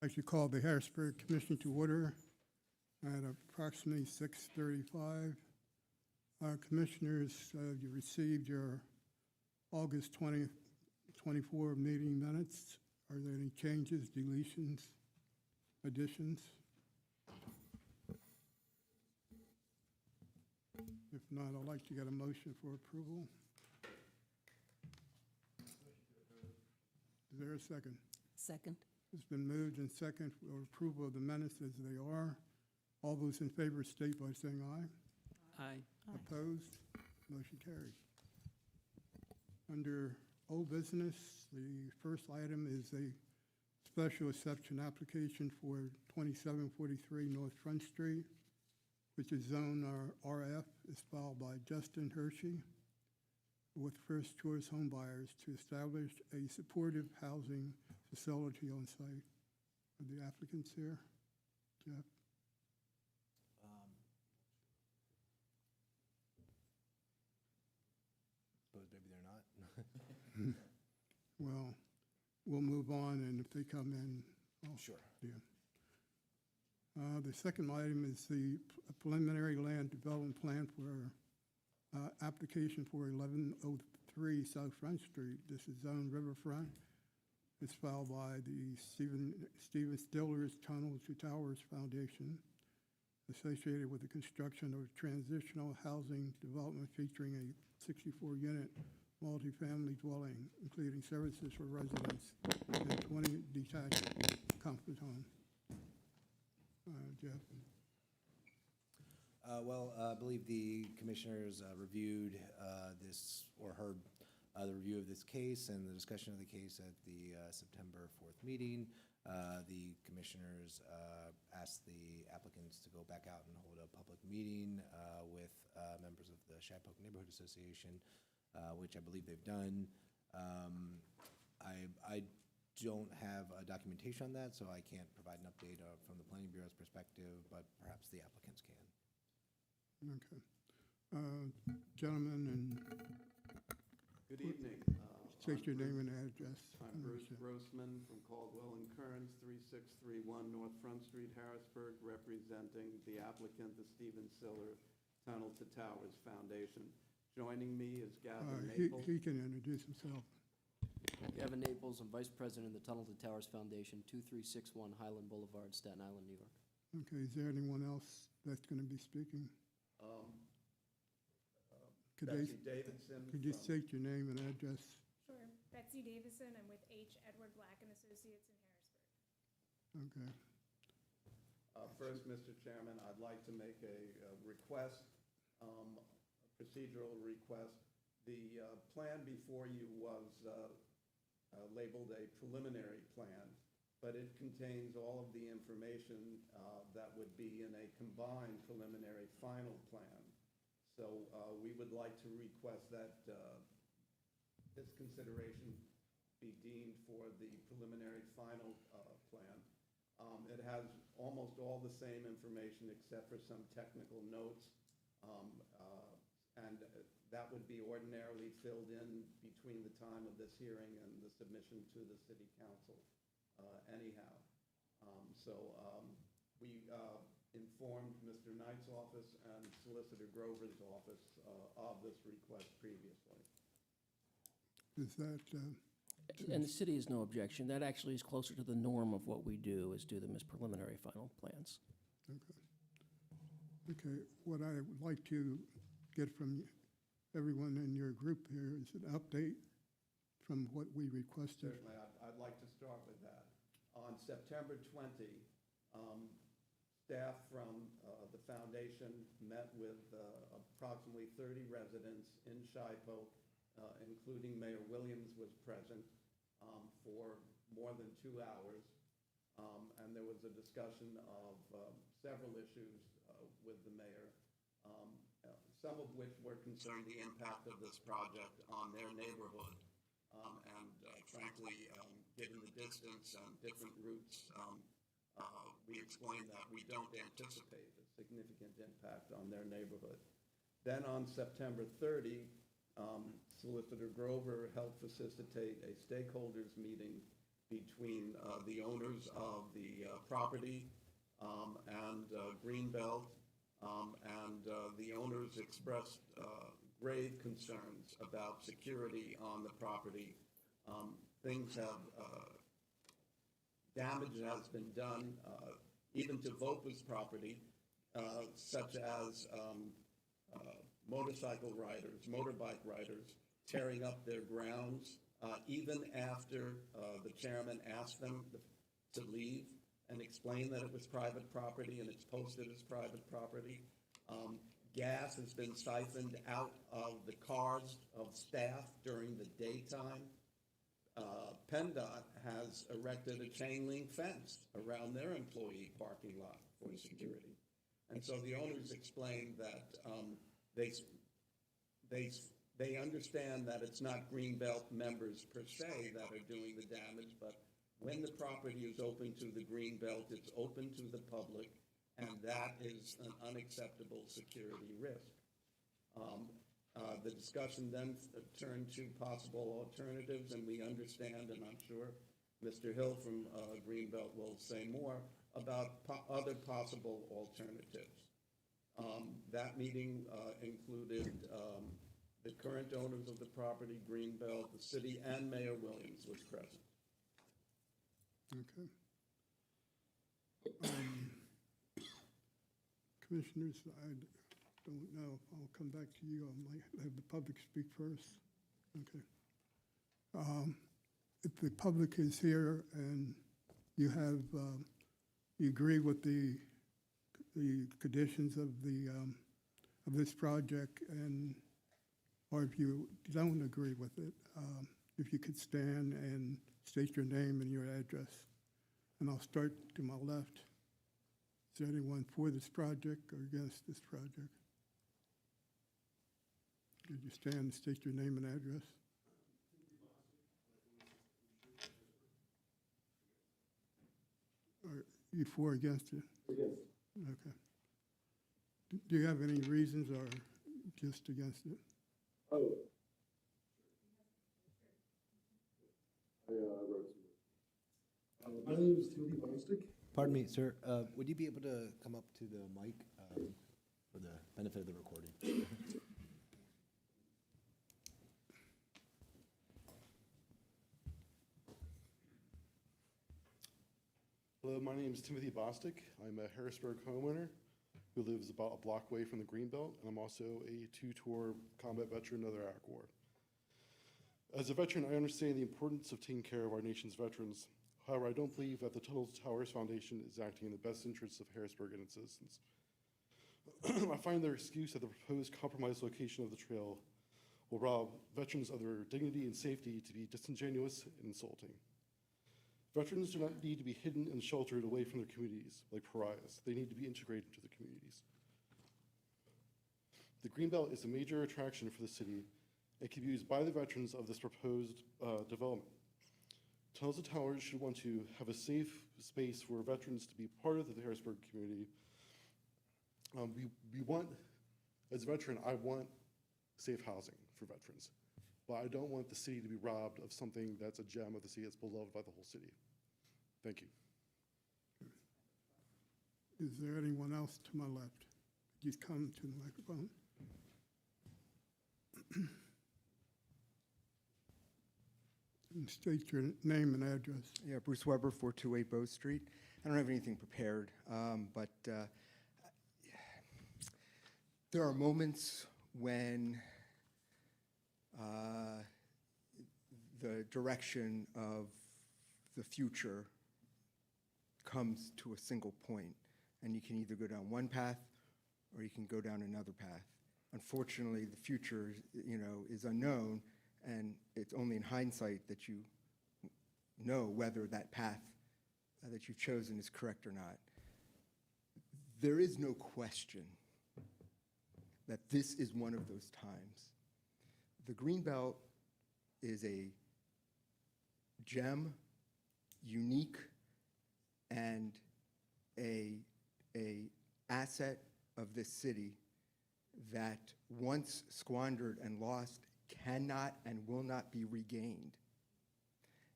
I should call the Harrisburg Commission to order at approximately 6:35. Commissioners, you received your August 2024 meeting minutes. Are there any changes, deletions, additions? If not, I'd like to get a motion for approval. Is there a second? Second. It's been moved and second for approval of the minutes as they are. All those in favor state by saying aye. Aye. Opposed? Motion carries. Under old business, the first item is a special exception application for 2743 North Front Street, which is zone RF, is filed by Justin Hershey with First Choice Home Buyers to establish a supportive housing facility on site. Are the applicants here? Jeff? Suppose maybe they're not. Well, we'll move on, and if they come in, I'll Sure. yeah. The second item is the preliminary land development plan for application for 1103 South Front Street. This is zone riverfront. It's filed by the Stephen Stiller's Tunnel to Towers Foundation, associated with the construction of transitional housing development featuring a 64-unit multifamily dwelling, including services for residents and 20 detached comfort homes. Jeff? I believe the commissioners reviewed this, or heard the review of this case and the discussion of the case at the September 4th meeting. The commissioners asked the applicants to go back out and hold a public meeting with members of the Shipoke Neighborhood Association, which I believe they've done. I don't have documentation on that, so I can't provide an update from the Planning Bureau's perspective, but perhaps the applicants can. Okay. Gentlemen, and Good evening. state your name and address. I'm Bruce Grossman from Caldwell and Kearns, 3631 North Front Street, Harrisburg, representing the applicant, the Stephen Siller Tunnel to Towers Foundation. Joining me is Gavin Maple. He can introduce himself. Gavin Naples, I'm Vice President of the Tunnel to Towers Foundation, 2361 Highland Boulevard, Staten Island, New York. Okay, is there anyone else that's going to be speaking? Betsy Davidson. Could you from- state your name and address? Sure. Betsy Davison. I'm with H. Edward Black and Associates in Harrisburg. Okay. First, Mr. Chairman, I'd like to make a request, a procedural request. The plan before you was labeled a preliminary plan, but it contains all of the information that would be in a combined preliminary final plan. So we would like to request that this consideration be deemed for the preliminary final plan. It has almost all the same information except for some technical notes, and that would be ordinarily filled in between the time of this hearing and the submission to the City Council anyhow. We informed Mr. Knight's office and Solicitor Grover's office of this request previously. Is that, And the city has no objection. That actually is closer to the norm of what we do, is do them as preliminary final plans. okay. Okay, what I would like to get from everyone in your group here is an update from what we requested. Certainly, I'd like to start with that. On September 20, staff from the foundation met with approximately 30 residents in Shipoke, including Mayor Williams was present for more than 2 hours. And there was a discussion of several issues with the mayor, some of which were concerning the impact of this project on their neighborhood. Frankly, given the distance and different routes, we explained that we don't anticipate a significant impact on their neighborhood. Then on September 30, Solicitor Grover helped facilitate a stakeholders meeting between the owners of the property and Greenbelt, and the owners expressed grave concerns about security on the property. Things have, damage has been done, even to Vopa's property, such as motorcycle riders, motorbike riders, tearing up their grounds, even after the chairman asked them to leave and explain that it was private property and it's posted as private property. Gas has been siphoned out of the cars of staff during the daytime. PennDOT has erected a chain link fence around their employee parking lot for security. And so the owners explained that they understand that it's not Greenbelt members per se that are doing the damage, but when the property is open to the Greenbelt, it's open to the public, and that is an unacceptable security risk. The discussion then turned to possible alternatives, and we understand, and I'm sure Mr. Hill from Greenbelt will say more about other possible alternatives. That meeting included the current owners of the property, Greenbelt, the city, and Mayor Williams was present. Okay. Commissioners, I don't know if I'll come back to you. I might have the public speak first. Okay. If the public is here and you have, you agree with the conditions of this project, and or if you don't agree with it, if you could stand and state your name and your address. And I'll start to my left. Is there anyone for this project or against this project? Could you stand and state your name and address? Are you for or against it? Against. Okay. Do you have any reasons or just against it? Oh. I wrote some. My name is Timothy Bonstick. Pardon me, sir, would you be able to come up to the mic for the benefit of the recording? Hello, my name is Timothy Bostic. I'm a Harrisburg homeowner who lives about a block away from the Greenbelt, and I'm also a two-tour combat veteran of the Iraq War. As a veteran, I understand the importance of taking care of our nation's veterans. However, I don't believe that the Tunnel to Towers Foundation is acting in the best interests of Harrisburg and its citizens. I find their excuse that the proposed compromised location of the trail will rob veterans of their dignity and safety to be disingenuous and insulting. Veterans do not need to be hidden and sheltered away from their communities like pariahs. They need to be integrated into the communities. The Greenbelt is a major attraction for the city and can be used by the veterans of this proposed development. Tunnels to Towers should want to have a safe space for veterans to be part of the Harrisburg community. We want, as a veteran, I want safe housing for veterans, but I don't want the city to be robbed of something that's a gem of the city that's beloved by the whole city. Thank you. Is there anyone else to my left? Could you come to the microphone? And state your name and address. Yeah, Bruce Weber, 428 Bow Street. I don't have anything prepared, but there are moments when the direction of the future comes to a single point, and you can either go down one path or you can go down another path. Unfortunately, the future, is unknown, and it's only in hindsight that you know whether that path that you've chosen is correct or not. There is no question that this is one of those times. The Greenbelt is a gem, unique, and a asset of this city that once squandered and lost cannot and will not be regained.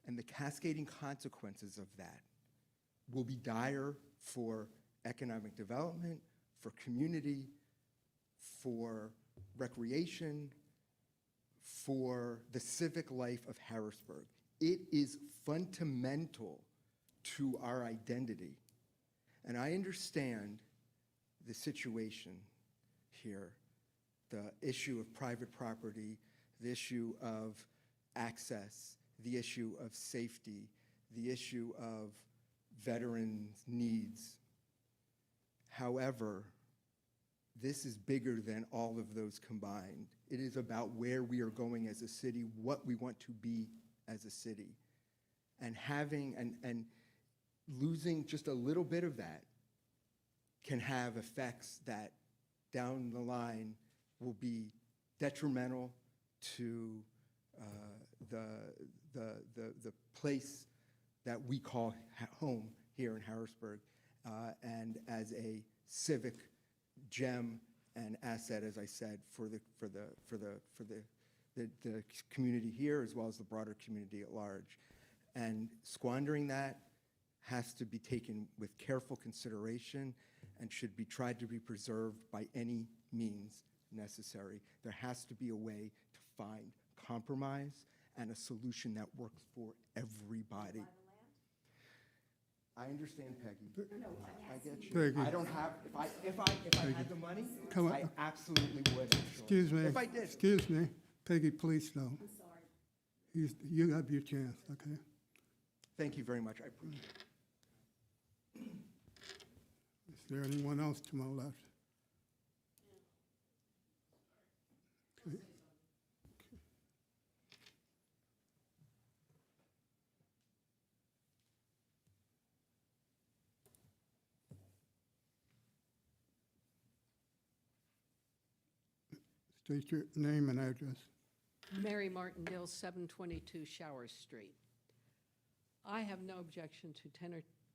And the cascading consequences of that will be dire for economic development, for community, for recreation, for the civic life of Harrisburg. It is fundamental to our identity. And I understand the situation here, the issue of private property, the issue of access, the issue of safety, the issue of veterans' needs. However, this is bigger than all of those combined. It is about where we are going as a city, what we want to be as a city. And having and losing just a little bit of that can have effects that down the line will be detrimental to the place that we call home here in Harrisburg, and as a civic gem and asset, as I said, for the community here as well as the broader community at large. And squandering that has to be taken with careful consideration and should be tried to be preserved by any means necessary. There has to be a way to find compromise and a solution that works for everybody. I understand, Peggy. I get you. Peggy. I don't have, if I had the money, Come on. I absolutely would, actually. Excuse me. If I did. Excuse me. Peggy, please, no. I'm sorry. You have your chance, okay? Thank you very much. I appreciate it. Is there anyone else to my left? Okay. State your name and address. Mary Martindale, 722 Showers Street. I have no objection to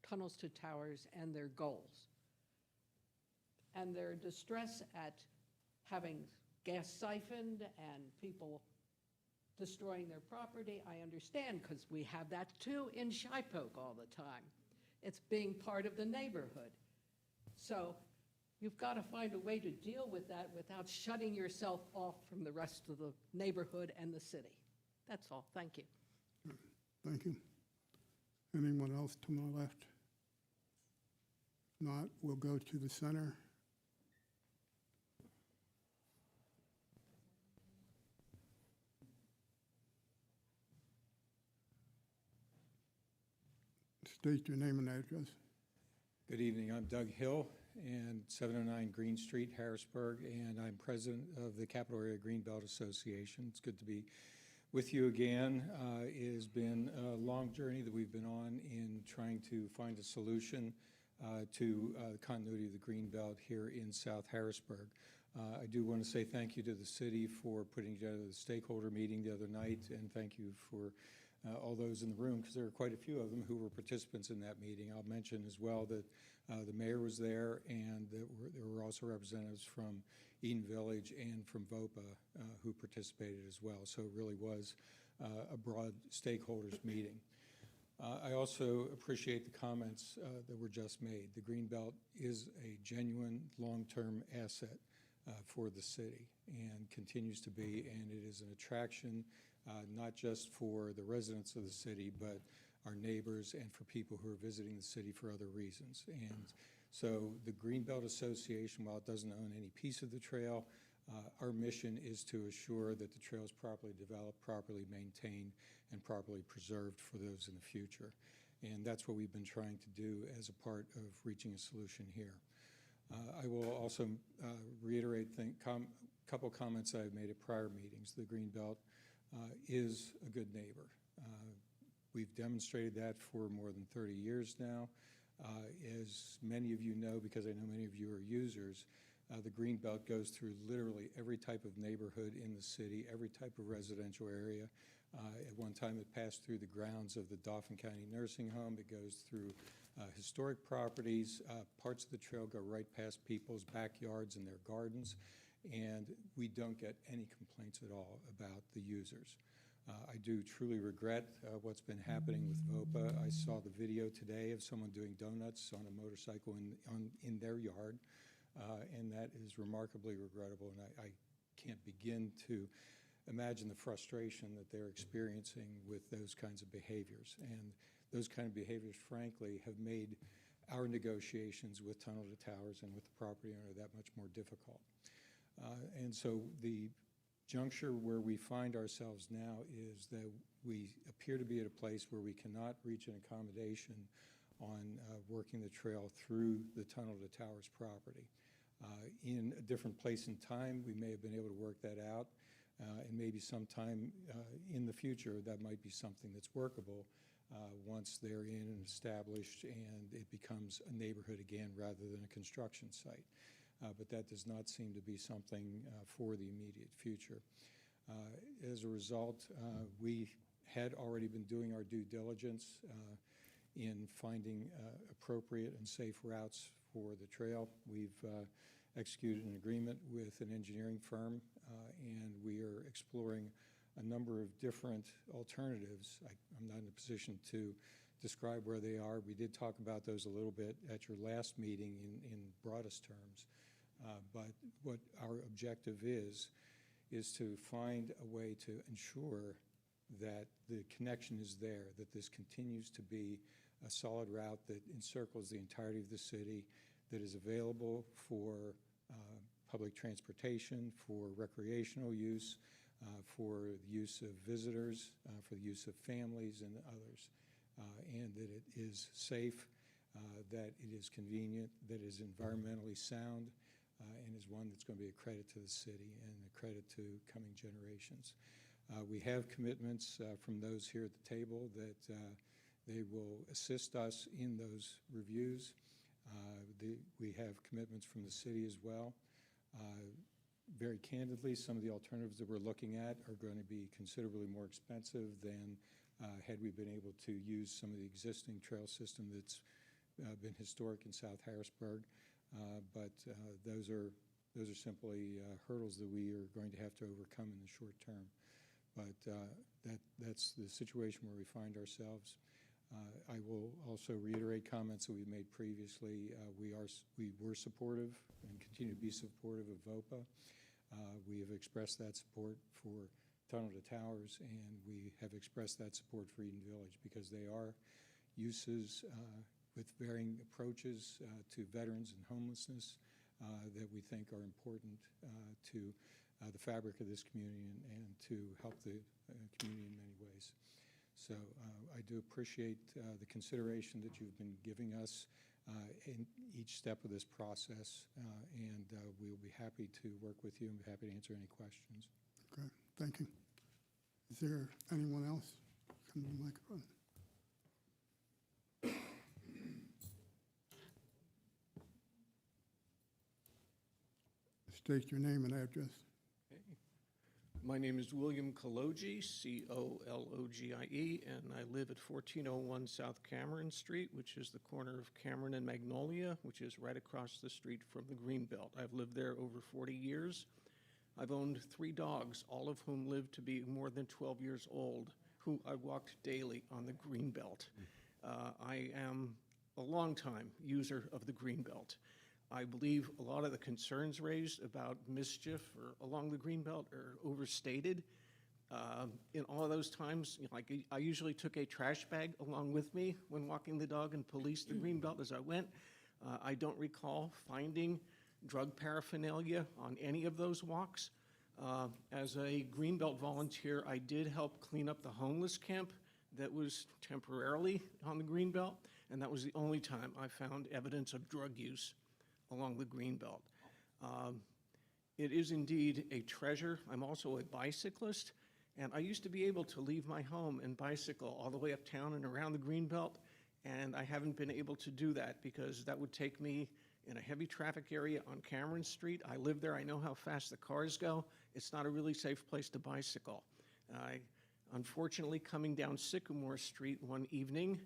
tunnels to towers and their goals. And their distress at having gas siphoned and people destroying their property, I understand, because we have that too in Shipoke all the time. It's being part of the neighborhood. So you've got to find a way to deal with that without shutting yourself off from the rest of the neighborhood and the city. That's all. Thank you. Thank you. Anyone else to my left? If not, we'll go to the center. State your name and address. Good evening. I'm Doug Hill, and 709 Green Street, Harrisburg, and I'm president of the Capital Area Greenbelt Association. It's good to be with you again. It has been a long journey that we've been on in trying to find a solution to the continuity of the Greenbelt here in South Harrisburg. I do want to say thank you to the city for putting together the stakeholder meeting the other night, and thank you for all those in the room, because there were quite a few of them who were participants in that meeting. I'll mention as well that the mayor was there, and there were also representatives from Eden Village and from VOPA who participated as well. So it really was a broad stakeholders meeting. I also appreciate the comments that were just made. The Greenbelt is a genuine long-term asset for the city and continues to be, and it is an attraction not just for the residents of the city, but our neighbors and for people who are visiting the city for other reasons. And so the Greenbelt Association, while it doesn't own any piece of the trail, our mission is to assure that the trail is properly developed, properly maintained, and properly preserved for those in the future. And that's what we've been trying to do as a part of reaching a solution here. I will also reiterate a couple comments that I've made at prior meetings. The Greenbelt is a good neighbor. We've demonstrated that for more than 30 years now. As many of you know, because I know many of you are users, the Greenbelt goes through literally every type of neighborhood in the city, every type of residential area. At one time, it passed through the grounds of the Dauphin County Nursing Home. It goes through historic properties. Parts of the trail go right past people's backyards and their gardens, and we don't get any complaints at all about the users. I do truly regret what's been happening with VOPA. I saw the video today of someone doing donuts on a motorcycle in their yard, and that is remarkably regrettable, and I can't begin to imagine the frustration that they're experiencing with those kinds of behaviors. And those kind of behaviors, frankly, have made our negotiations with Tunnel to Towers and with the property owner that much more difficult. And so the juncture where we find ourselves now is that we appear to be at a place where we cannot reach an accommodation on working the trail through the Tunnel to Towers property. In a different place and time, we may have been able to work that out, and maybe sometime in the future that might be something that's workable once they're in and established and it becomes a neighborhood again rather than a construction site. But that does not seem to be something for the immediate future. As a result, we had already been doing our due diligence in finding appropriate and safe routes for the trail. We've executed an agreement with an engineering firm, and we are exploring a number of different alternatives. I'm not in a position to describe where they are. We did talk about those a little bit at your last meeting in broadest terms. But what our objective is to find a way to ensure that the connection is there, that this continues to be a solid route that encircles the entirety of the city, that is available for public transportation, for recreational use, for the use of visitors, for the use of families and others, and that it is safe, that it is convenient, that it is environmentally sound, and is one that's going to be a credit to the city and a credit to coming generations. We have commitments from those here at the table that they will assist us in those reviews. We have commitments from the city as well. Very candidly, some of the alternatives that we're looking at are going to be considerably more expensive than had we been able to use some of the existing trail system that's been historic in South Harrisburg. But those are simply hurdles that we are going to have to overcome in the short term. But that's the situation where we find ourselves. I will also reiterate comments that we've made previously. We were supportive and continue to be supportive of VOPA. We have expressed that support for Tunnel to Towers, and we have expressed that support for Eden Village because they are uses with varying approaches to veterans and homelessness that we think are important to the fabric of this community and to help the community in many ways. So I do appreciate the consideration that you've been giving us in each step of this process, and we will be happy to work with you and be happy to answer any questions. Okay, thank you. Is there anyone else? Come to the microphone. State your name and address. My name is William Kologie, C-O-L-O-G-I-E, and I live at 1401 South Cameron Street, which is the corner of Cameron and Magnolia, which is right across the street from the Greenbelt. I've lived there over 40 years. I've owned 3 dogs, all of whom lived to be more than 12 years old, who I walked daily on the Greenbelt. I am a longtime user of the Greenbelt. I believe a lot of the concerns raised about mischief or along the Greenbelt are overstated. In all of those times, like I usually took a trash bag along with me when walking the dog and policed the Greenbelt as I went. I don't recall finding drug paraphernalia on any of those walks. As a Greenbelt volunteer, I did help clean up the homeless camp that was temporarily on the Greenbelt, and that was the only time I found evidence of drug use along the Greenbelt. It is indeed a treasure. I'm also a bicyclist, and I used to be able to leave my home and bicycle all the way uptown and around the Greenbelt, and I haven't been able to do that because that would take me in a heavy traffic area on Cameron Street. I live there. I know how fast the cars go. It's not a really safe place to bicycle. Unfortunately, coming down Sycamore Street one evening,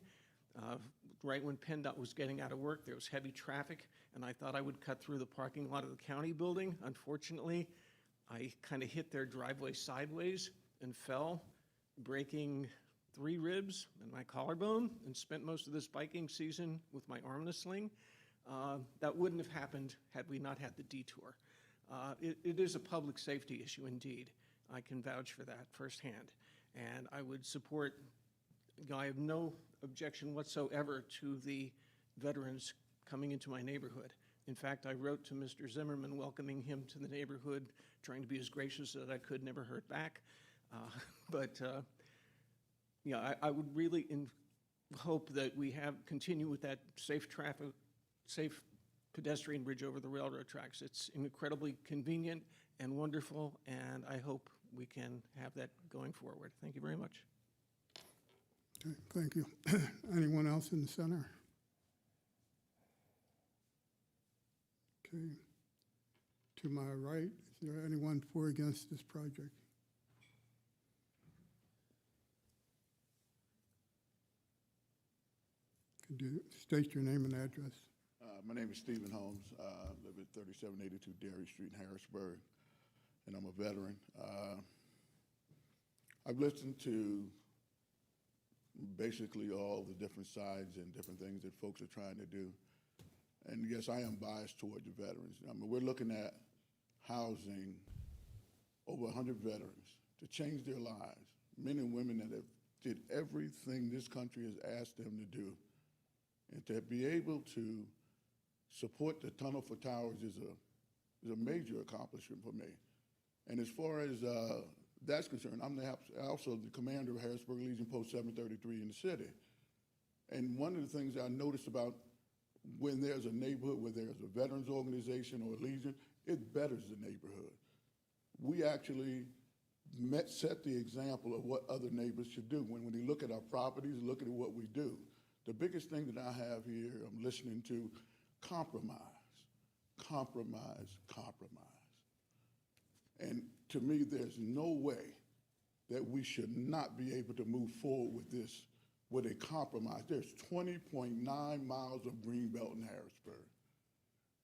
right when PennDOT was getting out of work, there was heavy traffic, and I thought I would cut through the parking lot of the county building. Unfortunately, I kind of hit their driveway sideways and fell breaking 3 ribs and my collarbone and spent most of this biking season with my arm in a sling. That wouldn't have happened had we not had the detour. It is a public safety issue indeed. I can vouch for that firsthand. And I would support, I have no objection whatsoever to the veterans coming into my neighborhood. In fact, I wrote to Mr. Zimmerman welcoming him to the neighborhood, trying to be as gracious as I could, never heard back. Yeah, I would really hope that we continue with that safe pedestrian bridge over the railroad tracks. It's incredibly convenient and wonderful, and I hope we can have that going forward. Thank you very much. Okay, thank you. Anyone else in the center? Okay. To my right, is there anyone for or against this project? Could you state your name and address? My name is Stephen Holmes. I live at 3782 Dairy Street in Harrisburg, and I'm a veteran. I've listened to basically all the different sides and different things that folks are trying to do. And yes, I am biased toward the veterans. I mean, we're looking at housing over 100 veterans to change their lives, men and women that have did everything this country has asked them to do. And to be able to support the Tunnel for Towers is a major accomplishment for me. And as far as that's concerned, I'm also the commander of Harrisburg Legion Post 733 in the city. And one of the things I noticed about when there's a neighborhood where there's a veterans organization or a legion, it betters the neighborhood. We actually set the example of what other neighbors should do. When you look at our properties, look at what we do. The biggest thing that I have here, I'm listening to compromise, compromise, compromise. And to me, there's no way that we should not be able to move forward with this with a compromise. There's 20.9 miles of greenbelt in Harrisburg.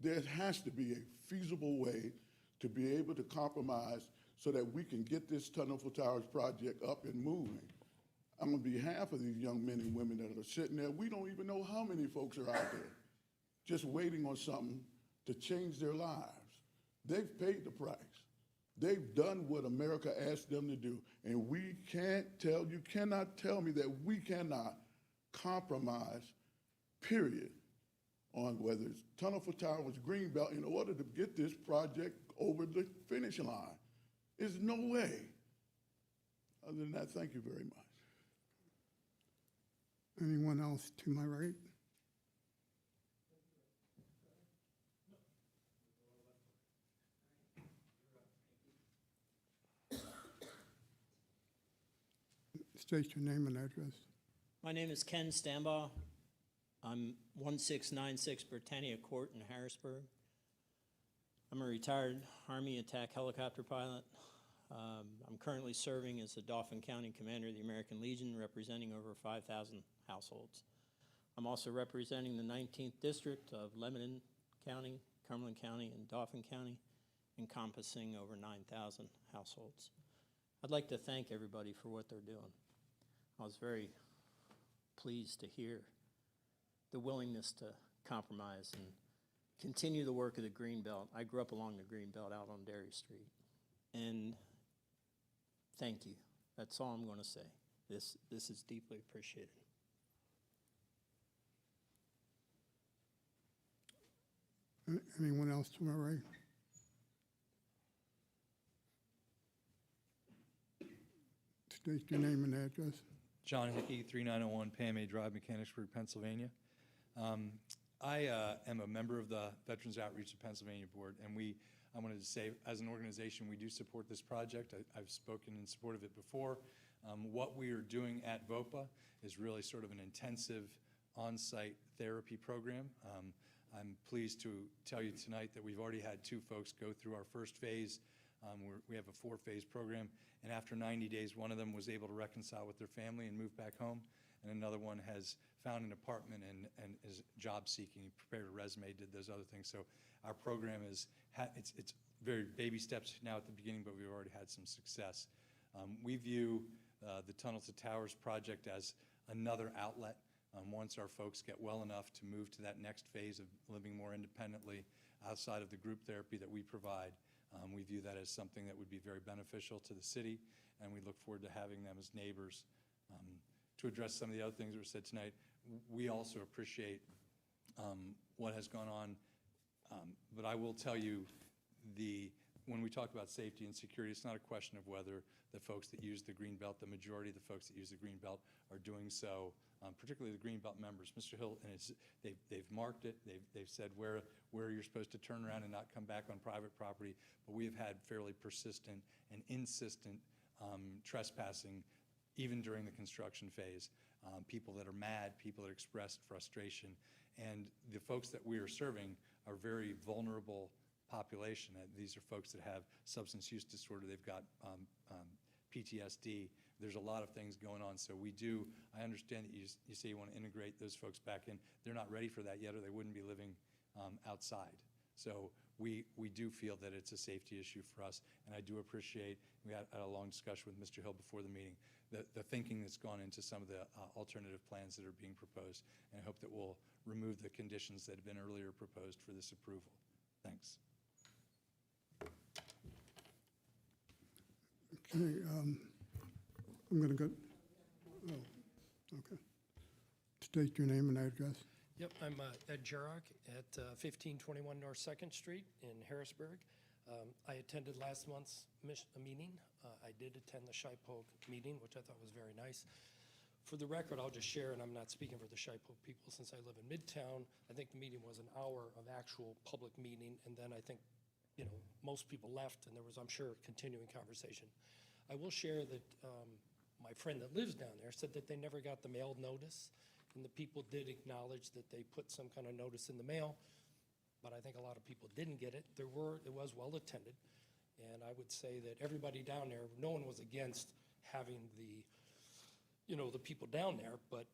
There has to be a feasible way to be able to compromise so that we can get this Tunnel for Towers project up and moving. On behalf of these young men and women that are sitting there, we don't even know how many folks are out there just waiting on something to change their lives. They've paid the price. They've done what America asked them to do. And we you cannot tell me that we cannot compromise, period, on whether it's Tunnel for Towers, Greenbelt, in order to get this project over the finish line. There's no way. Other than that, thank you very much. Anyone else to my right? State your name and address. My name is Ken Stambaugh. I'm 1696 Britannia Court in Harrisburg. I'm a retired Army attack helicopter pilot. I'm currently serving as the Dauphin County Commander of the American Legion, representing over 5,000 households. I'm also representing the 19th District of Lebanon County, Cumberland County, and Dauphin County, encompassing over 9,000 households. I'd like to thank everybody for what they're doing. I was very pleased to hear the willingness to compromise and continue the work of the Greenbelt. I grew up along the Greenbelt out on Dairy Street. And thank you. That's all I'm going to say. This is deeply appreciated. Anyone else to my right? State your name and address. John Hickey, 3901 Pam A. Drive, Mechanicsburg, Pennsylvania. I am a member of the Veterans Outreach of Pennsylvania Board, and I wanted to say, as an organization, we do support this project. I've spoken in support of it before. What we are doing at VOPA is really sort of an intensive on-site therapy program. I'm pleased to tell you tonight that we've already had 2 folks go through our first phase. We have a 4-phase program, and after 90 days, one of them was able to reconcile with their family and move back home, and another one has found an apartment and is job seeking. He prepared a resume, did those other things. So our program it's very baby steps now at the beginning, but we've already had some success. We view the Tunnel to Towers project as another outlet. Once our folks get well enough to move to that next phase of living more independently outside of the group therapy that we provide, we view that as something that would be very beneficial to the city, and we look forward to having them as neighbors. To address some of the other things that were said tonight, we also appreciate what has gone on, but I will tell you, when we talk about safety and security, it's not a question of whether the folks that use the Greenbelt, the majority of the folks that use the Greenbelt are doing so, particularly the Greenbelt members. Mr. Hill, and they've marked it, they've said where you're supposed to turn around and not come back on private property, but we have had fairly persistent and insistent trespassing even during the construction phase. People that are mad, people that expressed frustration, and the folks that we are serving are very vulnerable population. These are folks that have substance use disorder, they've got PTSD. There's a lot of things going on. So I understand that you say you want to integrate those folks back in. They're not ready for that yet, or they wouldn't be living outside. So we do feel that it's a safety issue for us, and I do appreciate, we had a long discussion with Mr. Hill before the meeting, the thinking that's gone into some of the alternative plans that are being proposed, and I hope that we'll remove the conditions that have been earlier proposed for this approval. Thanks. Okay, I'm going to go, okay. State your name and address. Yep, I'm Ed Jarrock at 1521 North 2nd Street in Harrisburg. I attended last month's meeting. I did attend the Shipoke meeting, which I thought was very nice. For the record, I'll just share, and I'm not speaking for the Shipoke people since I live in Midtown. I think the meeting was an hour of actual public meeting, and then I think, most people left, and there was, I'm sure, continuing conversation. I will share that my friend that lives down there said that they never got the mailed notice, and the people did acknowledge that they put some kind of notice in the mail, but I think a lot of people didn't get it. It was well attended, and I would say that everybody down there, no one was against having the people down there, but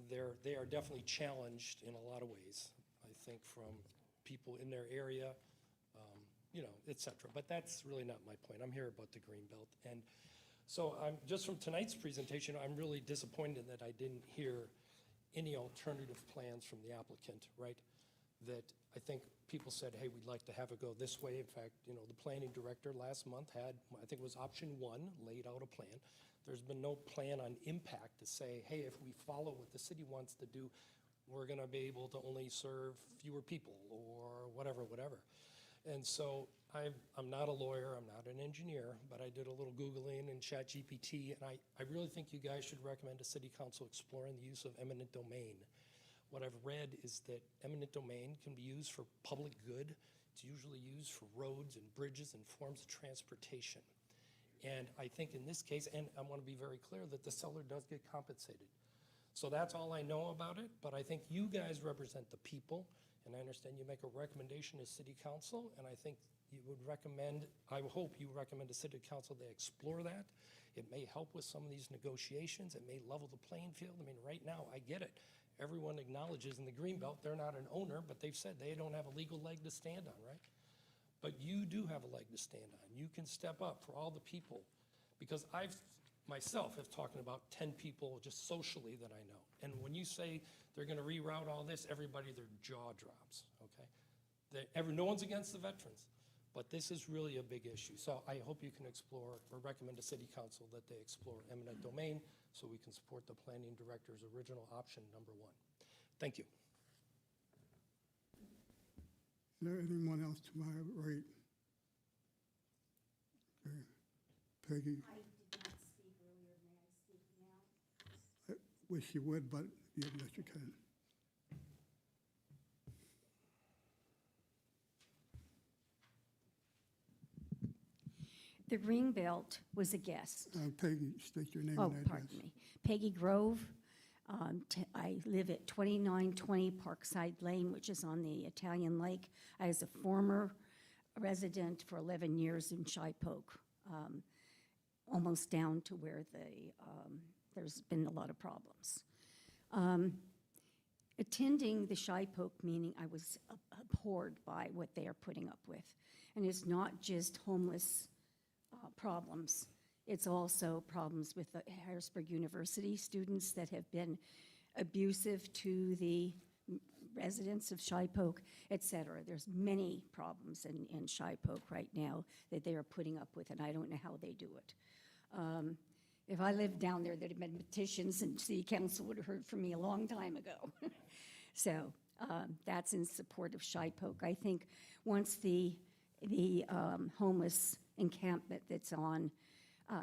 they are definitely challenged in a lot of ways, I think, from people in their area, et cetera. But that's really not my point. I'm here about the Greenbelt. And so just from tonight's presentation, I'm really disappointed that I didn't hear any alternative plans from the applicant, right? That I think people said, hey, we'd like to have it go this way. In fact, the planning director last month had, I think it was option 1, laid out a plan. There's been no plan on impact to say, hey, if we follow what the city wants to do, we're going to be able to only serve fewer people or whatever. And so I'm not a lawyer, I'm not an engineer, but I did a little Googling and ChatGPT, and I really think you guys should recommend to City Council exploring the use of eminent domain. What I've read is that eminent domain can be used for public good. It's usually used for roads and bridges and forms of transportation. And I think in this case, and I want to be very clear, that the seller does get compensated. So that's all I know about it, but I think you guys represent the people, and I understand you make a recommendation to City Council, and I think you would recommend, I hope you recommend to City Council they explore that. It may help with some of these negotiations. It may level the playing field. I mean, right now, I get it. Everyone acknowledges in the Greenbelt they're not an owner, but they've said they don't have a legal leg to stand on, right? But you do have a leg to stand on. You can step up for all the people, because I've myself have talking about 10 people just socially that I know. And when you say they're going to reroute all this, everybody, their jaw drops, okay? No one's against the veterans, but this is really a big issue. So I hope you can explore or recommend to City Council that they explore eminent domain so we can support the planning director's original option number 1. Thank you. Is there anyone else to my right? Okay. Peggy? I did not speak earlier. May I speak now? I wish you would, but yes, you can. The Greenbelt was a guest. Peggy, state your name Oh, and address. pardon me. Peggy Grove. I live at 2920 Parkside Lane, which is on the Italian Lake. I was a former resident for 11 years in Shipoke, almost down to where there's been a lot of problems. Attending the Shipoke meeting, I was abhorred by what they are putting up with. And it's not just homeless problems. It's also problems with the Harrisburg University students that have been abusive to the residents of Shipoke, et cetera. There's many problems in Shipoke right now that they are putting up with, and I don't know how they do it. If I lived down there, there'd have been petitions, and city council would have heard from me a long time ago. So that's in support of Shipoke. I think once the homeless encampment that's on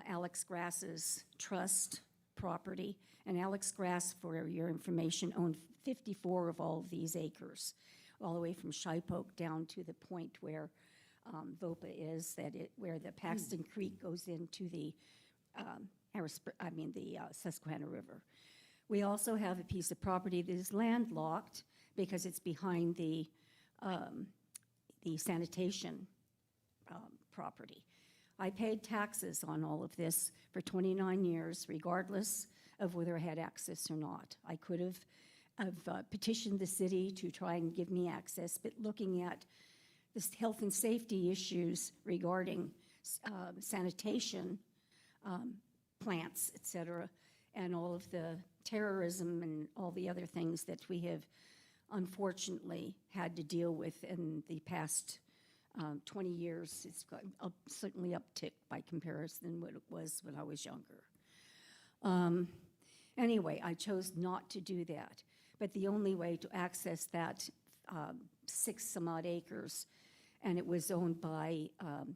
Alex Grass's trust property, and Alex Grass, for your information, owned 54 of all of these acres, all the way from Shipoke down to the point where VOPA is, where the Paxton Creek goes into the Susquehanna River. We also have a piece of property that is landlocked because it's behind the sanitation property. I paid taxes on all of this for 29 years, regardless of whether I had access or not. I could have petitioned the city to try and give me access, but looking at the health and safety issues regarding sanitation, plants, et cetera, and all of the terrorism and all the other things that we have unfortunately had to deal with in the past 20 years. It's got certainly upticked by comparison than what it was when I was younger. Anyway, I chose not to do that. But the only way to access that 6-some-odd acres, and it was owned by,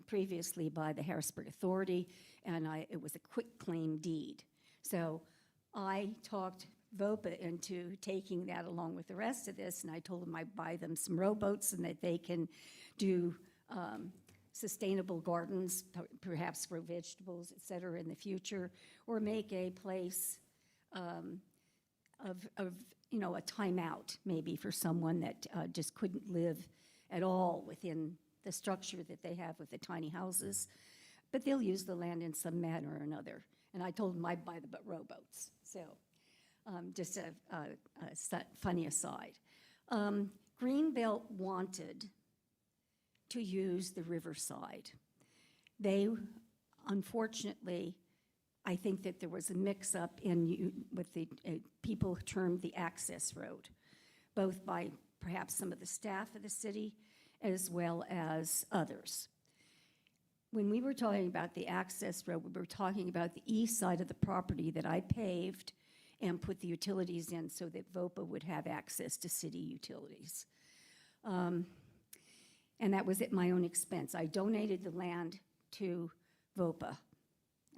previously by the Harrisburg Authority, and it was a quitclaim deed. So I talked VOPA into taking that along with the rest of this, and I told them I'd buy them some rowboats and that they can do sustainable gardens, perhaps grow vegetables, et cetera, in the future, or make a place of a timeout maybe for someone that just couldn't live at all within the structure that they have with the tiny houses, but they'll use the land in some manner or another. And I told them I'd buy the rowboats. So just a funny aside. Greenbelt wanted to use the riverside. They, unfortunately, I think that there was a mix-up with the people termed the access road, both by perhaps some of the staff of the city as well as others. When we were talking about the access road, we were talking about the east side of the property that I paved and put the utilities in so that VOPA would have access to city utilities. And that was at my own expense. I donated the land to VOPA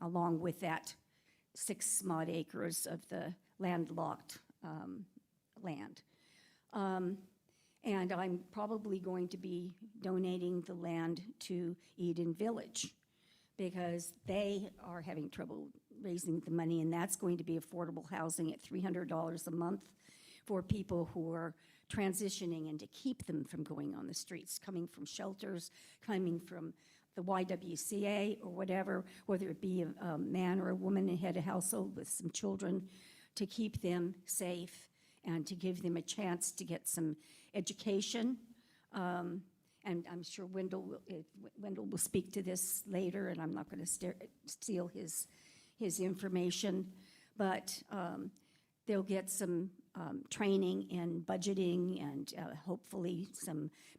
along with that 6-some-odd acres of the landlocked land. And I'm probably going to be donating the land to Eden Village because they are having trouble raising the money, and that's going to be affordable housing at $300 a month for people who are transitioning and to keep them from going on the streets, coming from shelters, coming from the YWCA or whatever, whether it be a man or a woman who had a household with some children, to keep them safe and to give them a chance to get some education. And I'm sure Wendell will speak to this later, and I'm not going to steal his information, but they'll get some training in budgeting and hopefully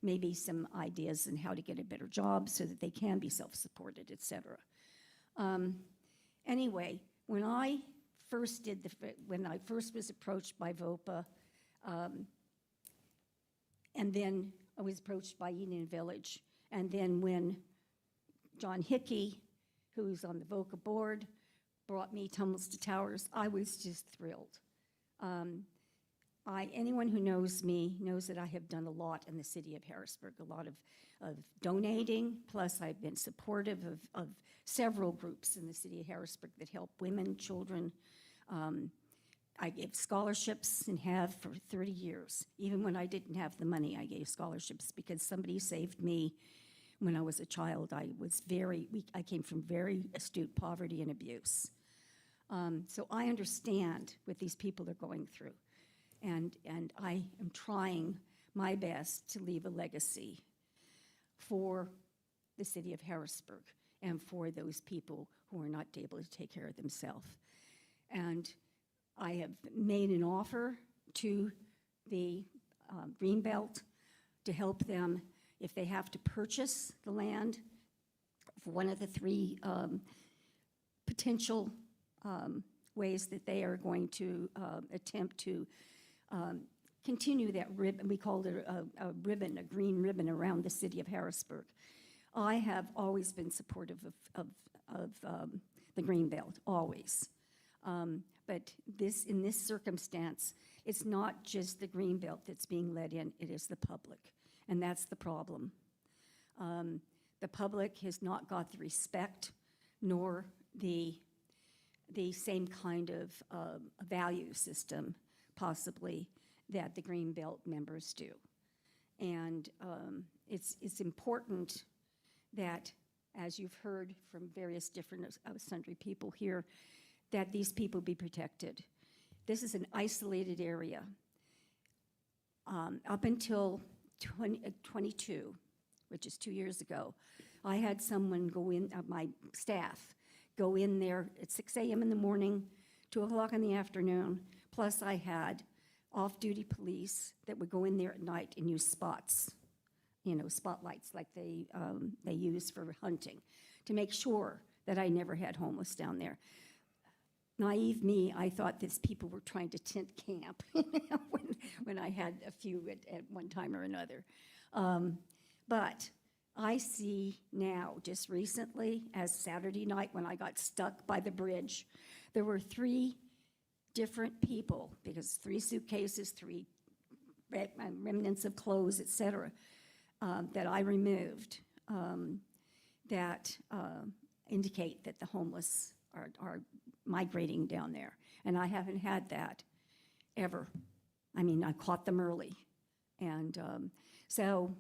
maybe some ideas on how to get a better job so that they can be self-supported, et cetera. Anyway, when I first was approached by VOPA, and then I was approached by Eden Village, and then when John Hickey, who's on the VOCA board, brought me Tunnels to Towers, I was just thrilled. Anyone who knows me knows that I have done a lot in the city of Harrisburg, a lot of donating, plus I've been supportive of several groups in the city of Harrisburg that help women, children. I gave scholarships and have for 30 years. Even when I didn't have the money, I gave scholarships because somebody saved me when I was a child. I came from very astute poverty and abuse. So I understand what these people are going through. And I am trying my best to leave a legacy for the city of Harrisburg and for those people who are not able to take care of themselves. And I have made an offer to the Greenbelt to help them if they have to purchase the land for one of the three potential ways that they are going to attempt to continue that ribbon. We called it a ribbon, a green ribbon around the city of Harrisburg. I have always been supportive of the Greenbelt, always. But in this circumstance, it's not just the Greenbelt that's being let in, it is the public, and that's the problem. The public has not got the respect nor the same kind of value system, possibly, that the Greenbelt members do. And it's important that, as you've heard from various different sundry people here, that these people be protected. This is an isolated area. Up until 2022, which is 2 years ago, I had someone go in, my staff, go in there at 6 a.m. in the morning, 2 o'clock in the afternoon, plus I had off-duty police that would go in there at night and use spots, spotlights like they use for hunting, to make sure that I never had homeless down there. Naive me, I thought these people were trying to tent camp when I had a few at one time or another. But I see now, just recently, as Saturday night when I got stuck by the bridge, there were 3 different people, because 3 suitcases, 3 remnants of clothes, et cetera, that I removed that indicate that the homeless are migrating down there. And I haven't had that ever. I mean, I caught them early. And so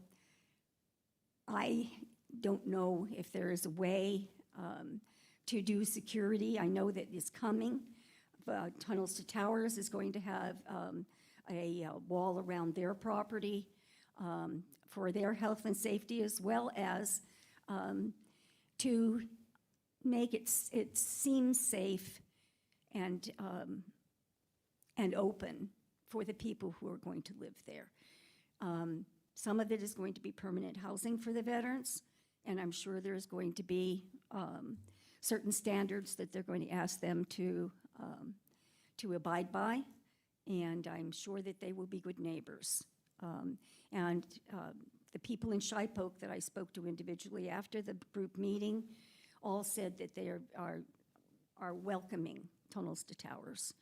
I don't know if there is a way to do security. I know that it's coming. Tunnels to Towers is going to have a wall around their property for their health and safety, as well as to make it seem safe and open for the people who are going to live there. Some of it is going to be permanent housing for the veterans, and I'm sure there's going to be certain standards that they're going to ask them to abide by, and I'm sure that they will be good neighbors. And the people in Shipoke that I spoke to individually after the group meeting all said that they are welcoming Tunnels to Towers.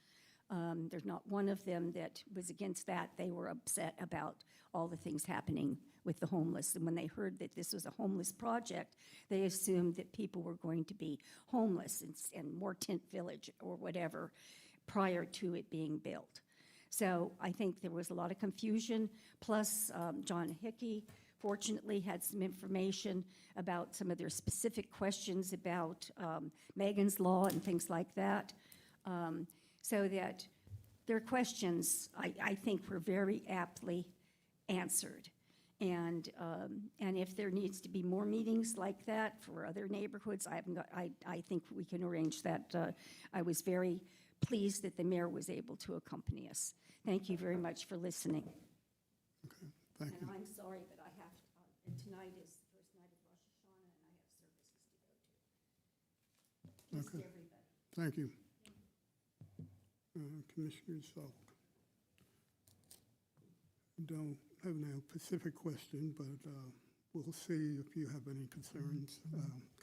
There's not one of them that was against that. They were upset about all the things happening with the homeless. And when they heard that this was a homeless project, they assumed that people were going to be homeless and more tent village or whatever prior to it being built. So I think there was a lot of confusion, plus John Hickey fortunately had some information about some of their specific questions about Megan's Law and things like that, so that their questions, I think, were very aptly answered. And if there needs to be more meetings like that for other neighborhoods, I think we can arrange that. I was very pleased that the mayor was able to accompany us. Thank you very much for listening. Okay, thank you. And I'm sorry, but I have, and tonight is the first night of Rosh Hashanah, and I have services to go to. Just Okay. everybody. Thank you. Commissioner Salk. Don't have no specific question, but we'll see if you have any concerns.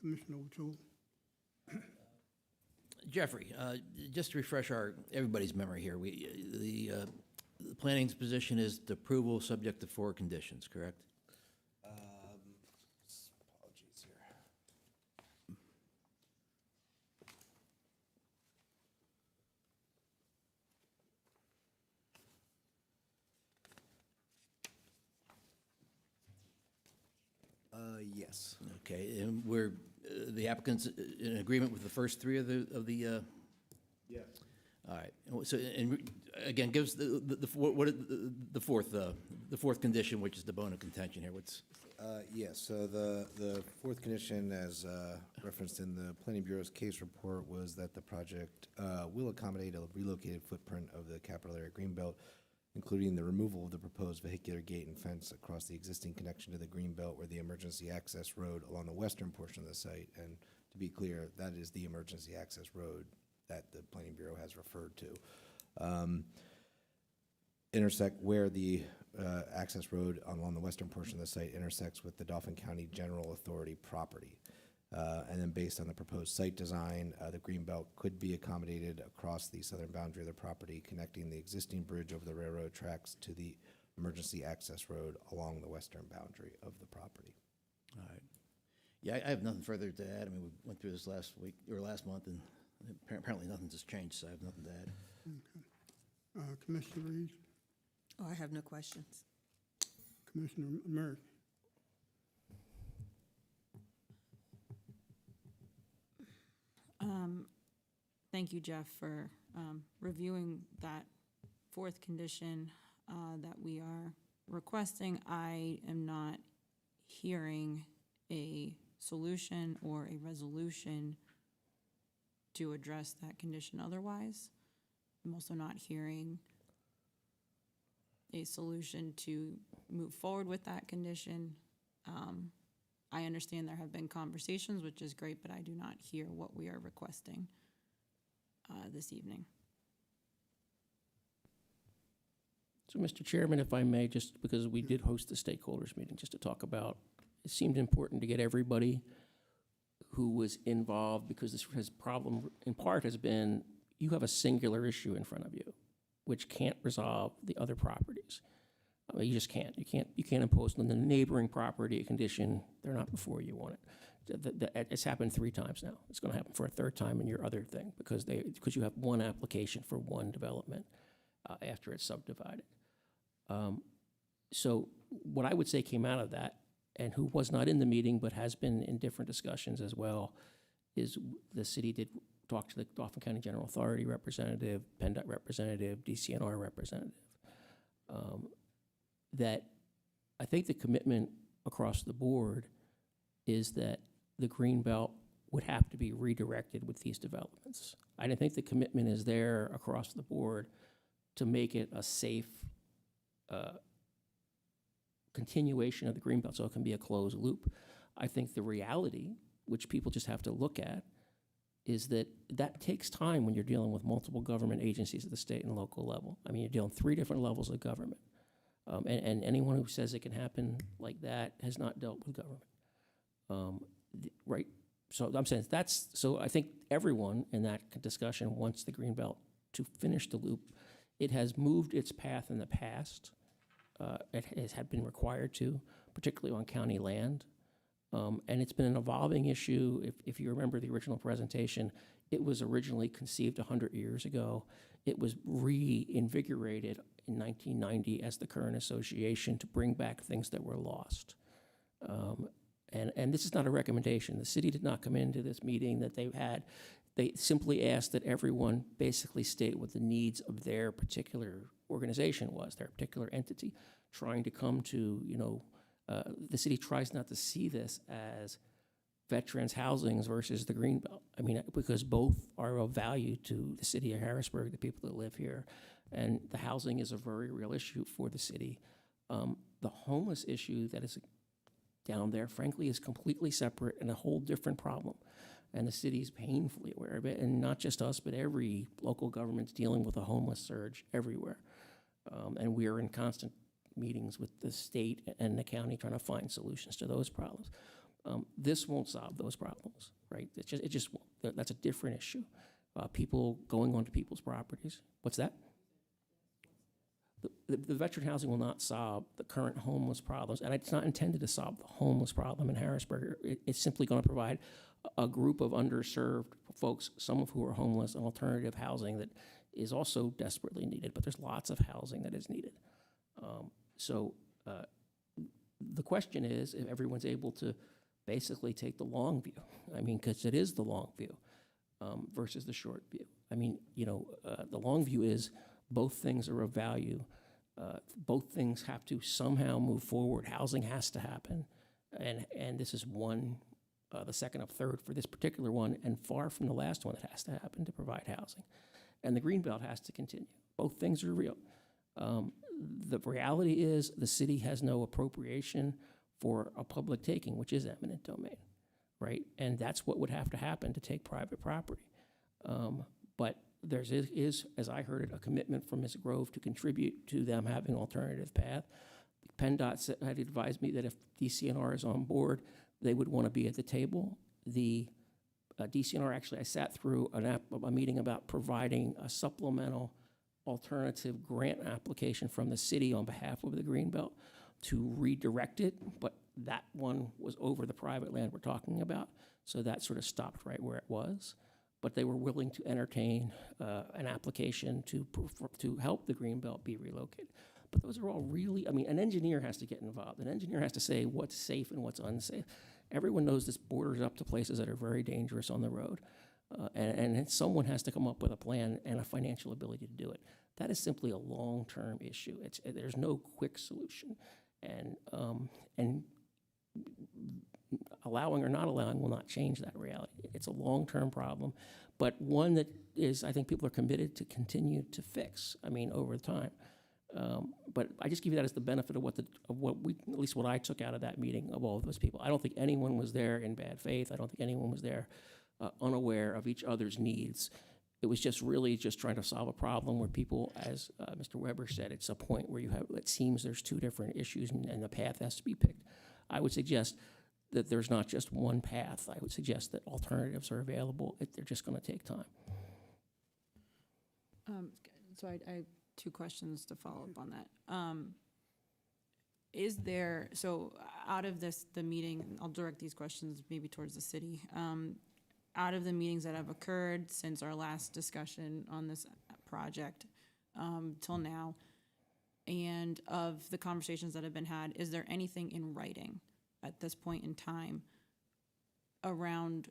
Commissioner O'Toole. Jeffrey, just to refresh everybody's memory here, the planning's position is the approval subject to 4 conditions, correct? Apologies here. Yes. Okay, and we're, the applicant's in agreement with the first 3 of the Yes. all right. So, and again, gives the fourth condition, which is the bone of contention here. Yes, so the fourth condition, as referenced in the Planning Bureau's case report, was that the project will accommodate a relocated footprint of the capital area greenbelt, including the removal of the proposed vehicular gate and fence across the existing connection to the greenbelt where the emergency access road along the western portion of the site. And to be clear, that is the emergency access road that the Planning Bureau has referred to. Intersect where the access road along the western portion of the site intersects with the Dauphin County General Authority property. And then based on the proposed site design, the greenbelt could be accommodated across the southern boundary of the property, connecting the existing bridge over the railroad tracks to the emergency access road along the western boundary of the property. All right. Yeah, I have nothing further to add. I mean, we went through this last week, or last month, and apparently nothing's has changed, so I have nothing to add. Okay. Commissioner Reed, Oh, I have no questions. Commissioner Murray. Thank you, Jeff, for reviewing that fourth condition that we are requesting. I am not hearing a solution or a resolution to address that condition otherwise. I'm also not hearing a solution to move forward with that condition. I understand there have been conversations, which is great, but I do not hear what we are requesting this evening. So, Mr. Chairman, if I may, just because we did host the stakeholders meeting, just to talk about, it seemed important to get everybody who was involved, because this has problem, in part, has been you have a singular issue in front of you, which can't resolve the other properties. I mean, you just can't. You can't impose on the neighboring property a condition. They're not before you on it. It's happened 3 times now. It's going to happen for a 3rd time in your other thing because you have one application for one development after it's subdivided. So what I would say came out of that, and who was not in the meeting but has been in different discussions as well, is the city did talk to the Dauphin County General Authority representative, PennDOT representative, DCNR representative. That I think the commitment across the board is that the greenbelt would have to be redirected with these developments. I think the commitment is there across the board to make it a safe continuation of the greenbelt so it can be a closed loop. I think the reality, which people just have to look at, is that that takes time when you're dealing with multiple government agencies at the state and local level. I mean, you're dealing with 3 different levels of government. And anyone who says it can happen like that has not dealt with government. Right? So I'm saying so I think everyone in that discussion wants the greenbelt to finish the loop. It has moved its path in the past. It had been required to, particularly on county land. And it's been an evolving issue. If you remember the original presentation, it was originally conceived 100 years ago. It was reinvigorated in 1990 as the current association to bring back things that were lost. And this is not a recommendation. The city did not come into this meeting that they've had. They simply asked that everyone basically state what the needs of their particular organization was, their particular entity, trying to come to, the city tries not to see this as veterans housings versus the Greenbelt. I mean, because both are of value to the city of Harrisburg, the people that live here, and the housing is a very real issue for the city. The homeless issue that is down there, frankly, is completely separate and a whole different problem. And the city is painfully aware of it, and not just us, but every local government's dealing with a homeless surge everywhere. And we are in constant meetings with the state and the county trying to find solutions to those problems. This won't solve those problems, right? It just won't. That's a different issue. People going onto people's properties. What's that? The veteran housing will not solve the current homeless problems, and it's not intended to solve the homeless problem in Harrisburg. It's simply going to provide a group of underserved folks, some of who are homeless, and alternative housing that is also desperately needed, but there's lots of housing that is needed. So the question is if everyone's able to basically take the long view. I mean, because it is the long view versus the short view. I mean, the long view is Both things are of value. Both things have to somehow move forward. Housing has to happen. And this is one, the second of third for this particular one, and far from the last one that has to happen to provide housing. And the Greenbelt has to continue. Both things are real. The reality is the city has no appropriation for a public taking, which is eminent domain, right? And that's what would have to happen to take private property. But there is, as I heard it, a commitment from Ms. Grove to contribute to them having an alternative path. PennDOT had advised me that if DCNR is on board, they would want to be at the table. The DCNR, actually, I sat through a meeting about providing a supplemental alternative grant application from the city on behalf of the Greenbelt to redirect it, but that one was over the private land we're talking about, so that sort of stopped right where it was. But they were willing to entertain an application to help the Greenbelt be relocated. But those are all really, I mean, an engineer has to get involved. An engineer has to say what's safe and what's unsafe. Everyone knows this borders up to places that are very dangerous on the road. And someone has to come up with a plan and a financial ability to do it. That is simply a long-term issue. There's no quick solution. And allowing or not allowing will not change that reality. It's a long-term problem, but one that is, I think people are committed to continue to fix, I mean, over time. But I just give you that as the benefit of at least what I took out of that meeting of all of those people. I don't think anyone was there in bad faith. I don't think anyone was there unaware of each other's needs. It was just really just trying to solve a problem where people, as Mr. Weber said, it's a point where it seems there's two different issues and the path has to be picked. I would suggest that there's not just one path. I would suggest that alternatives are available. They're just going to take time. So I have two questions to follow up on that. Is there, so out of the meeting, I'll direct these questions maybe towards the city. Out of the meetings that have occurred since our last discussion on this project till now, and of the conversations that have been had, is there anything in writing at this point in time around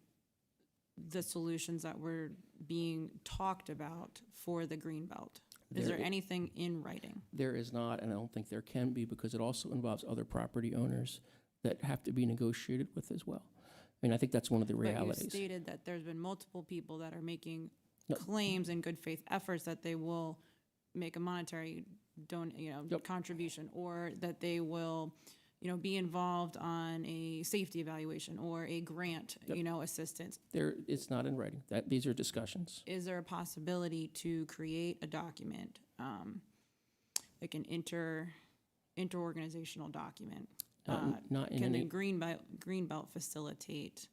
the solutions that were being talked about for the Greenbelt? Is there anything in writing? There is not, and I don't think there can be, because it also involves other property owners that have to be negotiated with as well. I mean, I think that's one of the realities. But you stated that there's been multiple people that are making claims and good faith efforts that they will make a monetary contribution, or that they will be involved on a safety evaluation or a grant, assistance. It's not in writing. These are discussions. Is there a possibility to create a document, like an interorganizational document? Not in Can any. the Greenbelt facilitate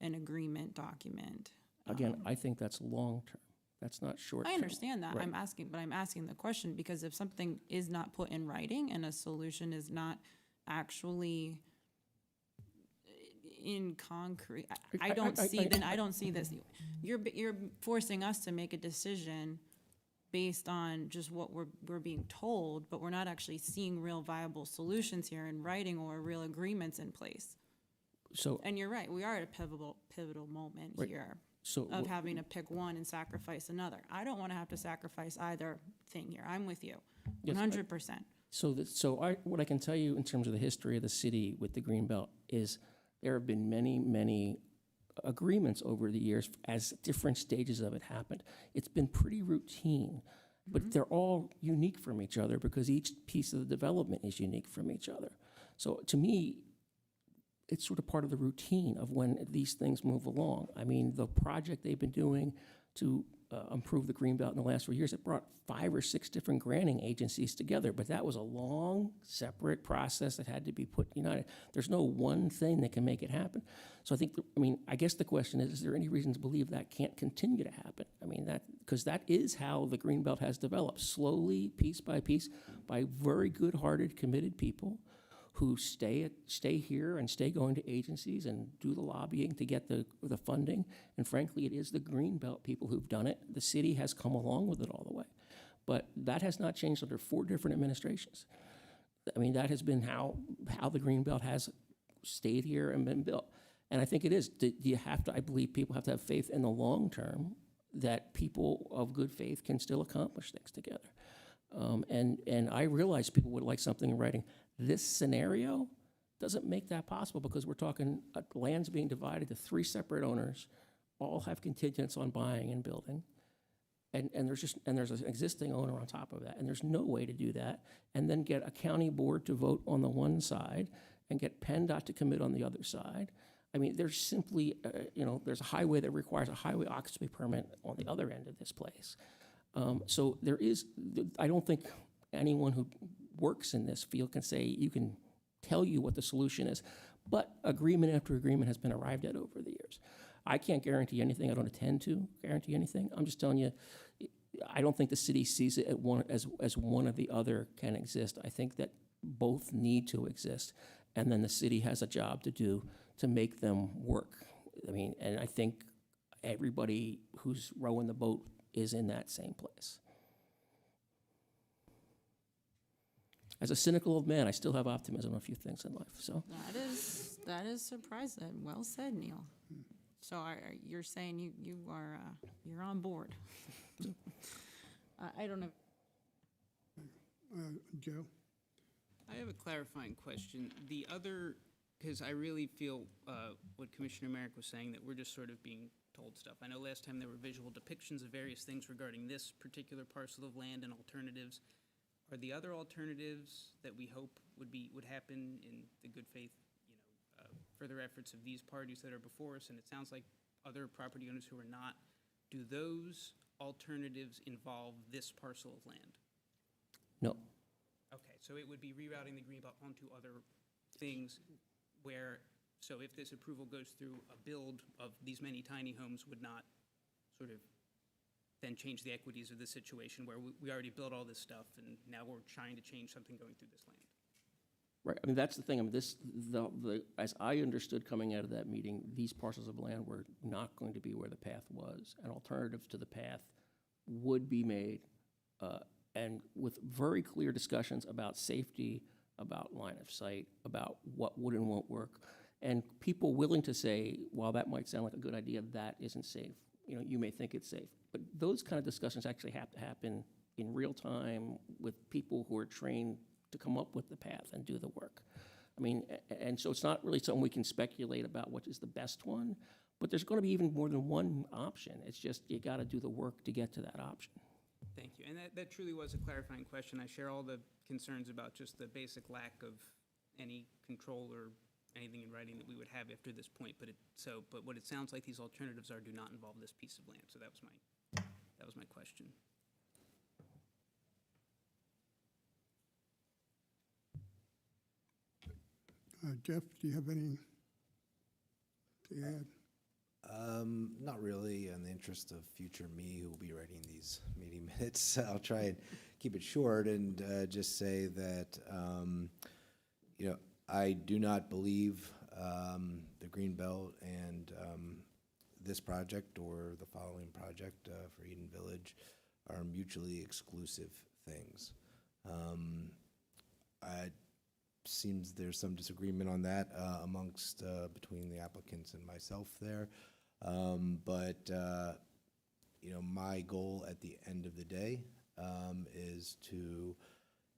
an agreement document? Again, I think that's long-term. That's not short-term. I understand that. Right. I'm asking the question because if something is not put in writing and a solution is not actually in concrete, I don't see this. You're forcing us to make a decision based on just what we're being told, but we're not actually seeing real viable solutions here in writing or real agreements in place. And you're right, we are at a pivotal moment here of having to pick one and sacrifice another. I don't want to have to sacrifice either thing here. I'm with you, 100%. What I can tell you in terms of the history of the city with the Greenbelt is there have been many, many agreements over the years as different stages of it happened. It's been pretty routine, but they're all unique from each other because each piece of the development is unique from each other. So to me, it's sort of part of the routine of when these things move along. I mean, the project they've been doing to improve the Greenbelt in the last 4 years, it brought 5 or 6 different granting agencies together, but that was a long, separate process that had to be put united. There's no one thing that can make it happen. So I guess the question is there any reason to believe that can't continue to happen? I mean, because that is how the Greenbelt has developed, slowly, piece by piece, by very good-hearted, committed people who stay here and stay going to agencies and do the lobbying to get the funding. And frankly, it is the Greenbelt people who've done it. The city has come along with it all the way. But that has not changed under 4 different administrations. I mean, that has been how the Greenbelt has stayed here and been built. And I think it is. I believe people have to have faith in the long term that people of good faith can still accomplish things together. And I realize people would like something in writing. This scenario doesn't make that possible because we're talking lands being divided to 3 separate owners, all have contingents on buying and building. And there's an existing owner on top of that, and there's no way to do that, and then get a county board to vote on the one side and get PennDOT to commit on the other side. I mean, there's simply, there's a highway that requires a highway occupancy permit on the other end of this place. So I don't think anyone who works in this field can say, you can tell you what the solution is, but agreement after agreement has been arrived at over the years. I can't guarantee anything. I don't intend to guarantee anything. I'm just telling you, I don't think the city sees it as one or the other can exist. I think that both need to exist, and then the city has a job to do to make them work. I mean, and I think everybody who's rowing the boat is in that same place. As a cynical old man, I still have optimism on a few things in life. So That is surprising. Well said, Neil. So you're saying you're on board. I don't know. Joe? I have a clarifying question. Because I really feel what Commissioner Merrick was saying, that we're just sort of being told stuff. I know last time there were visual depictions of various things regarding this particular parcel of land and alternatives. Are the other alternatives that we hope would happen in the good faith, further efforts of these parties that are before us, and it sounds like other property owners who are not, do those alternatives involve this parcel of land? No. Okay, so it would be rerouting the greenbelt onto other things so if this approval goes through, a build of these many tiny homes would not sort of then change the equities of the situation where we already built all this stuff and now we're trying to change something going through this land. Right. I mean, that's the thing. I mean, as I understood coming out of that meeting, these parcels of land were not going to be where the path was. An alternative to the path would be made, and with very clear discussions about safety, about line of sight, about what would and won't work, and people willing to say, while that might sound like a good idea, that isn't safe. You may think it's safe, but those kind of discussions actually have to happen in real time with people who are trained to come up with the path and do the work. I mean, and so it's not really something we can speculate about what is the best one, but there's going to be even more than one option. It's just you got to do the work to get to that option. Thank you. And that truly was a clarifying question. I share all the concerns about just the basic lack of any control or anything in writing that we would have after this point. But what it sounds like these alternatives do not involve this piece of land. So that was my question. Jeff, do you have any to add? Not really. In the interest of future me, who will be writing these meeting minutes, I'll try and keep it short and just say that I do not believe the Greenbelt and this project or the following project for Eden Village are mutually exclusive things. It seems there's some disagreement on that amongst between the applicants and myself there. But my goal at the end of the day is to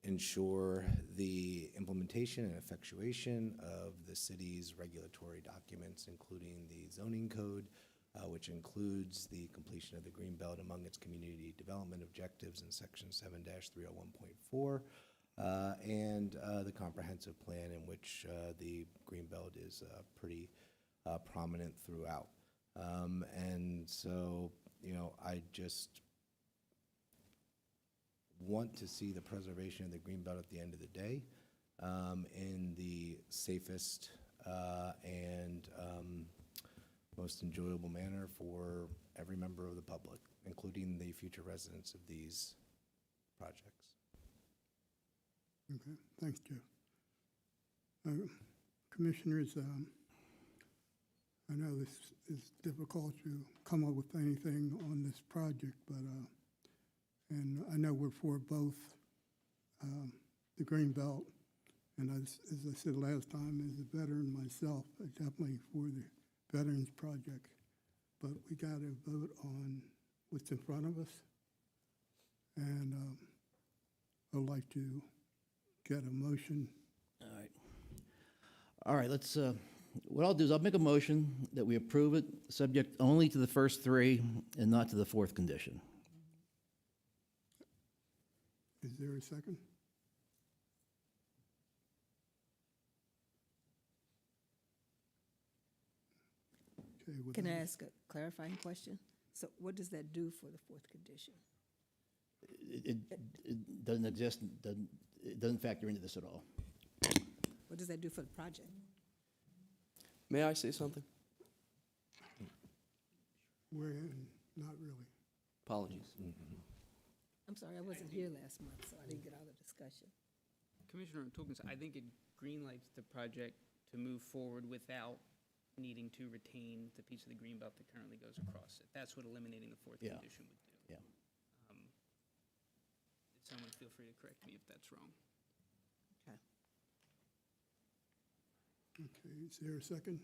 ensure the implementation and effectuation of the city's regulatory documents, including the zoning code, which includes the completion of the Greenbelt among its community development objectives in section 7-301.4, and the comprehensive plan in which the Greenbelt is pretty prominent throughout. And so, I just want to see the preservation of the Greenbelt at the end of the day in the safest and most enjoyable manner for every member of the public, including the future residents of these projects. Okay, thanks, Jeff. Commissioners, I know this is difficult to come up with anything on this project, but and I know we're for both the Greenbelt, and as I said last time, as a veteran myself, definitely for the Veterans Project. But we got to vote on what's in front of us. And I'd like to get a motion. All right. All right, let's, what I'll do is I'll make a motion that we approve it, subject only to the first three and not to the fourth condition. Is there a second? Okay, with Can I that- ask a clarifying question? So what does that do for the fourth condition? It doesn't exist, it doesn't factor into this at all. What does that do for the project? May I say something? We're in, not really. Apologies. I'm sorry, I wasn't here last month, so I didn't get all the discussion. Commissioner Tokens, I think it greenlights the project to move forward without needing to retain the piece of the greenbelt that currently goes across it. That's what eliminating the fourth Yeah. condition would do. Yeah. Someone feel free to correct me if that's wrong. Okay, is there a second?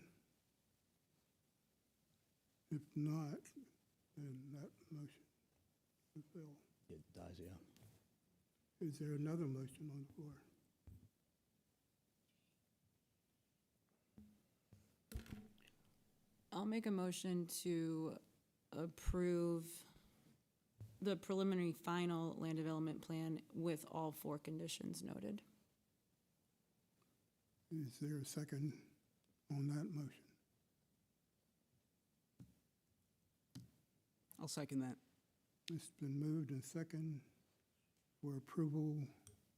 If not, then that motion will fail. It dies, yeah. Is there another motion on the floor? I'll make a motion to approve the preliminary final land development plan with all four conditions noted. Is there a second on that motion? I'll second that. It's been moved and second for approval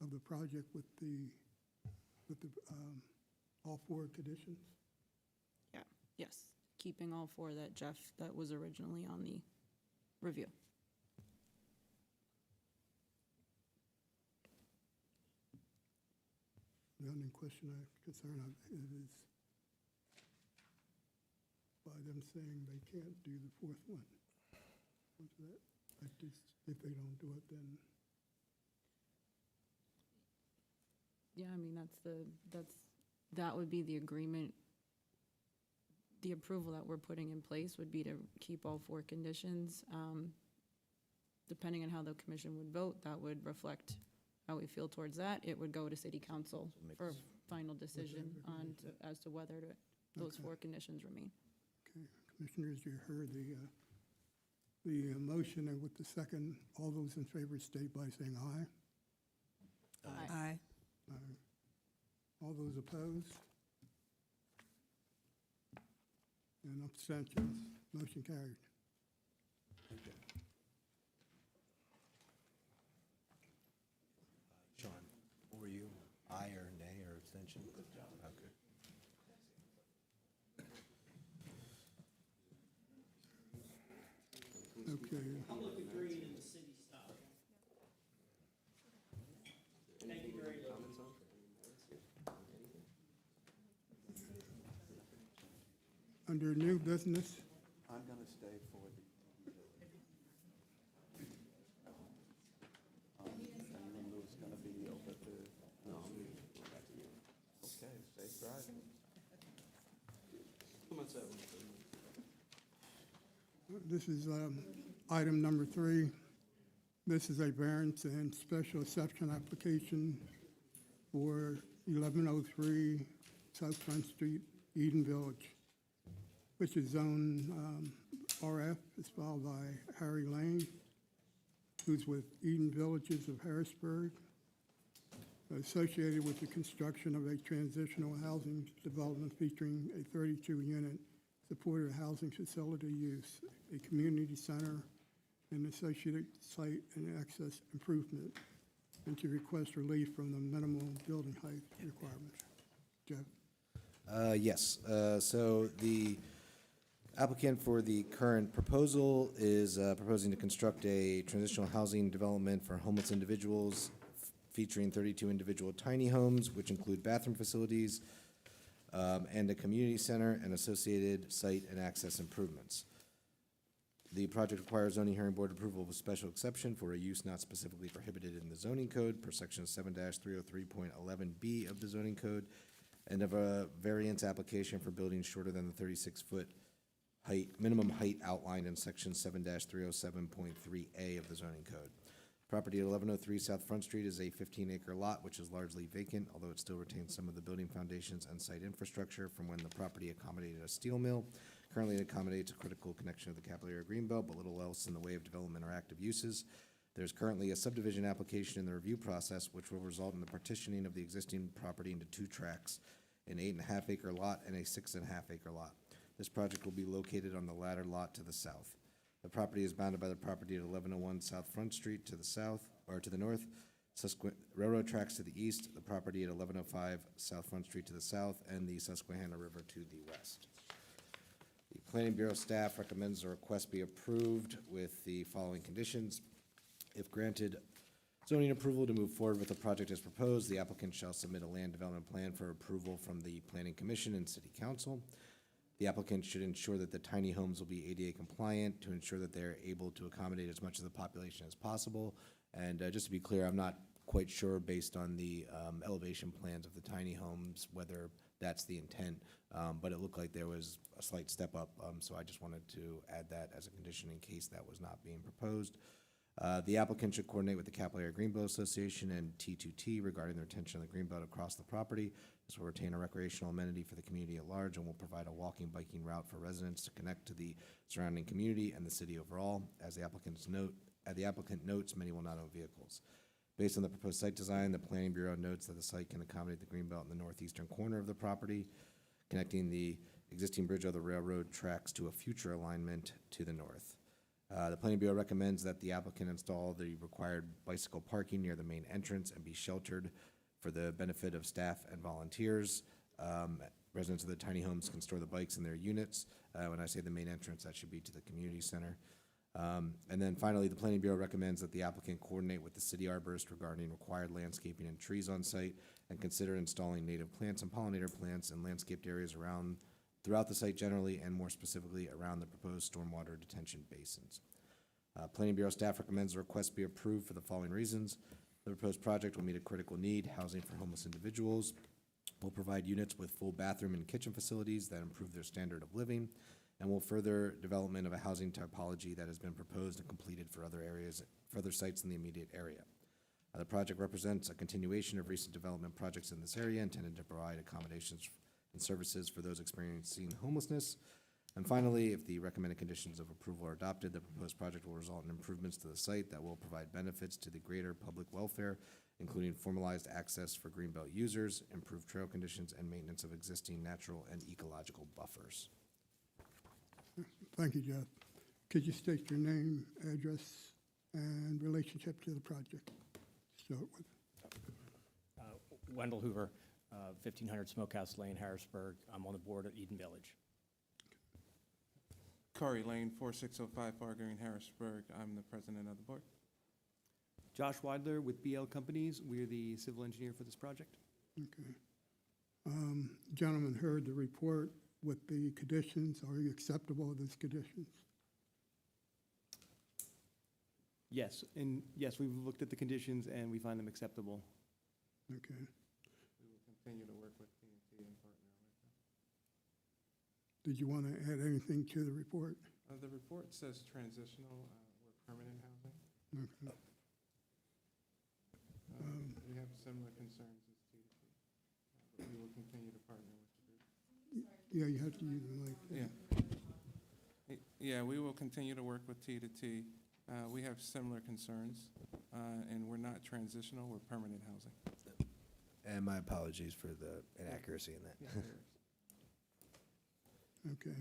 of the project with the, all four conditions. Yeah. Yes, keeping all four that was originally on the review. The only question or concern is by them saying they can't do the fourth one. What's that? Like this, if they don't do it, then Yeah, I mean, that would be the agreement. The approval that we're putting in place would be to keep all four conditions. Depending on how the commission would vote, that would reflect how we feel towards that. It would go to city council for a final decision on, as to whether those Okay. four conditions remain. okay, commissioners, you heard the motion, and with the second, all those in favor state by saying aye. Aye. Aye. All those opposed? And abstentions, motion carried. Sean, what were you? Aye or nay or abstention? Good job. Okay. Okay. Public agreed and the city stopped. Thank you very much. Under new business, I'm going to stay for the, and then Lou's going to be over to, okay, safe driving. this is item number 3. This is a variance and special exception application for 1103 South Front Street, Eden Village, which is zone RF. It's filed by Harry Lane, who's with Eden Villages of Harrisburg, associated with the construction of a transitional housing development featuring a 32-unit supported housing facility use, a community center, and associated site and access improvement, and to request relief from the minimal building height requirements. Jeff? Yes, so the applicant for the current proposal is proposing to construct a transitional housing development for homeless individuals featuring 32 individual tiny homes, which include bathroom facilities and a community center and associated site and access improvements. The project requires zoning hearing board approval of a special exception for a use not specifically prohibited in the zoning code per section 7-303.11B of the zoning code, and of a variance application for buildings shorter than the 36-foot minimum height outlined in section 7-307.3A of the zoning code. Property at 1103 South Front Street is a 15-acre lot, which is largely vacant, although it still retains some of the building foundations and site infrastructure from when the property accommodated a steel mill. Currently, it accommodates a critical connection of the capital area greenbelt, but little else in the way of development or active uses. There's currently a subdivision application in the review process, which will result in the partitioning of the existing property into 2 tracts, an 8.5-acre lot and a 6.5-acre lot. This project will be located on the latter lot to the south. The property is bounded by the property at 1101 South Front Street to the south, or to the north, railroad tracks to the east, the property at 1105 South Front Street to the south, and the Susquehanna River to the west. The Planning Bureau staff recommends the request be approved with the following conditions. If granted zoning approval to move forward with the project as proposed, the applicant shall submit a land development plan for approval from the Planning Commission and City Council. The applicant should ensure that the tiny homes will be ADA compliant to ensure that they're able to accommodate as much of the population as possible. And just to be clear, I'm not quite sure based on the elevation plans of the tiny homes whether that's the intent, but it looked like there was a slight step up, so I just wanted to add that as a condition in case that was not being proposed. The applicant should coordinate with the Capital Area Greenbelt Association and T2T regarding the retention of the greenbelt across the property. This will retain a recreational amenity for the community at large and will provide a walking, biking route for residents to connect to the surrounding community and the city overall. As the applicant notes, many will not own vehicles. Based on the proposed site design, the Planning Bureau notes that the site can accommodate the greenbelt in the northeastern corner of the property, connecting the existing bridge of the railroad tracks to a future alignment to the north. The Planning Bureau recommends that the applicant install the required bicycle parking near the main entrance and be sheltered for the benefit of staff and volunteers. Residents of the tiny homes can store the bikes in their units. When I say the main entrance, that should be to the community center. And then finally, the Planning Bureau recommends that the applicant coordinate with the city arborist regarding required landscaping and trees on site and consider installing native plants and pollinator plants in landscaped areas throughout the site generally, and more specifically around the proposed stormwater detention basins. Planning Bureau staff recommends the request be approved for the following reasons. The proposed project will meet a critical need, housing for homeless individuals, will provide units with full bathroom and kitchen facilities that improve their standard of living, and will further development of a housing typology that has been proposed and completed for other sites in the immediate area. The project represents a continuation of recent development projects in this area intended to provide accommodations and services for those experiencing homelessness. And finally, if the recommended conditions of approval are adopted, the proposed project will result in improvements to the site that will provide benefits to the greater public welfare, including formalized access for greenbelt users, improved trail conditions, and maintenance of existing natural and ecological buffers. Thank you, Jeff. Could you state your name, address, and relationship to the project? Start with. Wendell Hoover, 1500 Smokehouse Lane, Harrisburg. I'm on the board at Eden Village. Corey Lane, 4605 Fargo in Harrisburg. I'm the president of the board. Josh Weidler with BL Companies. We're the civil engineer for this project. Okay. Gentlemen heard the report with the conditions. Are you acceptable of those conditions? Yes, and yes, we've looked at the conditions and we find them acceptable. Okay. We will continue to work with T&T and partner with them. Did you want to add anything to the report? The report says transitional or permanent housing. Okay. We have similar concerns as T&T, but we will continue to partner with the group. Yeah, you have to use the mic. Yeah, we will continue to work with T2T. We have similar concerns, and we're not transitional, we're permanent housing. And my apologies for the inaccuracy in that. Okay.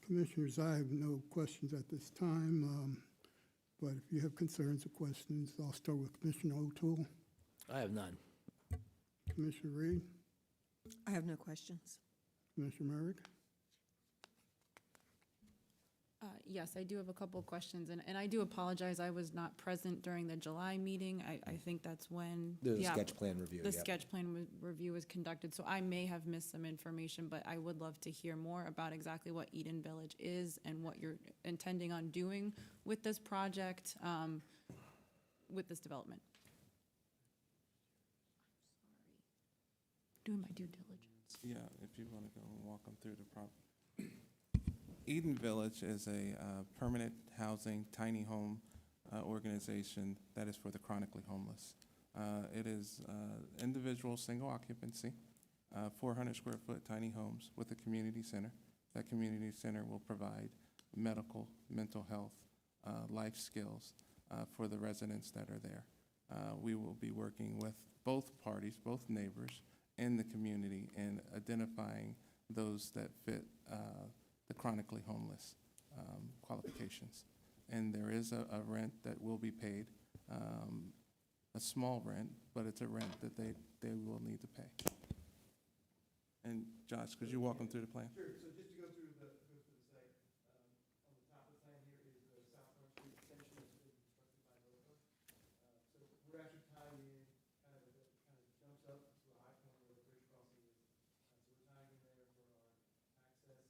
Commissioners, I have no questions at this time, but if you have concerns or questions, I'll start with Commissioner O'Toole. I have none. Commissioner Reed, I have no questions. Commissioner Merrick. Yes, I do have a couple of questions, and I do apologize, I was not present during the July meeting. I think that's when The sketch plan review, The yep. sketch plan review was conducted, so I may have missed some information, but I would love to hear more about exactly what Eden Village is and what you're intending on doing with this project, with this development. Doing my due diligence. Yeah, if you want to go and walk them through the problem. Eden Village is a permanent housing tiny home organization that is for the chronically homeless. It is individual single occupancy, 400 square foot tiny homes with a community center. That community center will provide medical, mental health, life skills for the residents that are there. We will be working with both parties, both neighbors, and the community in identifying those that fit the chronically homeless qualifications. And there is a rent that will be paid, a small rent, but it's a rent that they will need to pay. And Josh, could you walk them through the plan? Sure, so just to go through the site, on the top of the plan here is the South Front Street extension that's been constructed by Loco. So we're actually tying in kind of jumps up to a high point where the bridge crossing is. So we're tying in there for our access.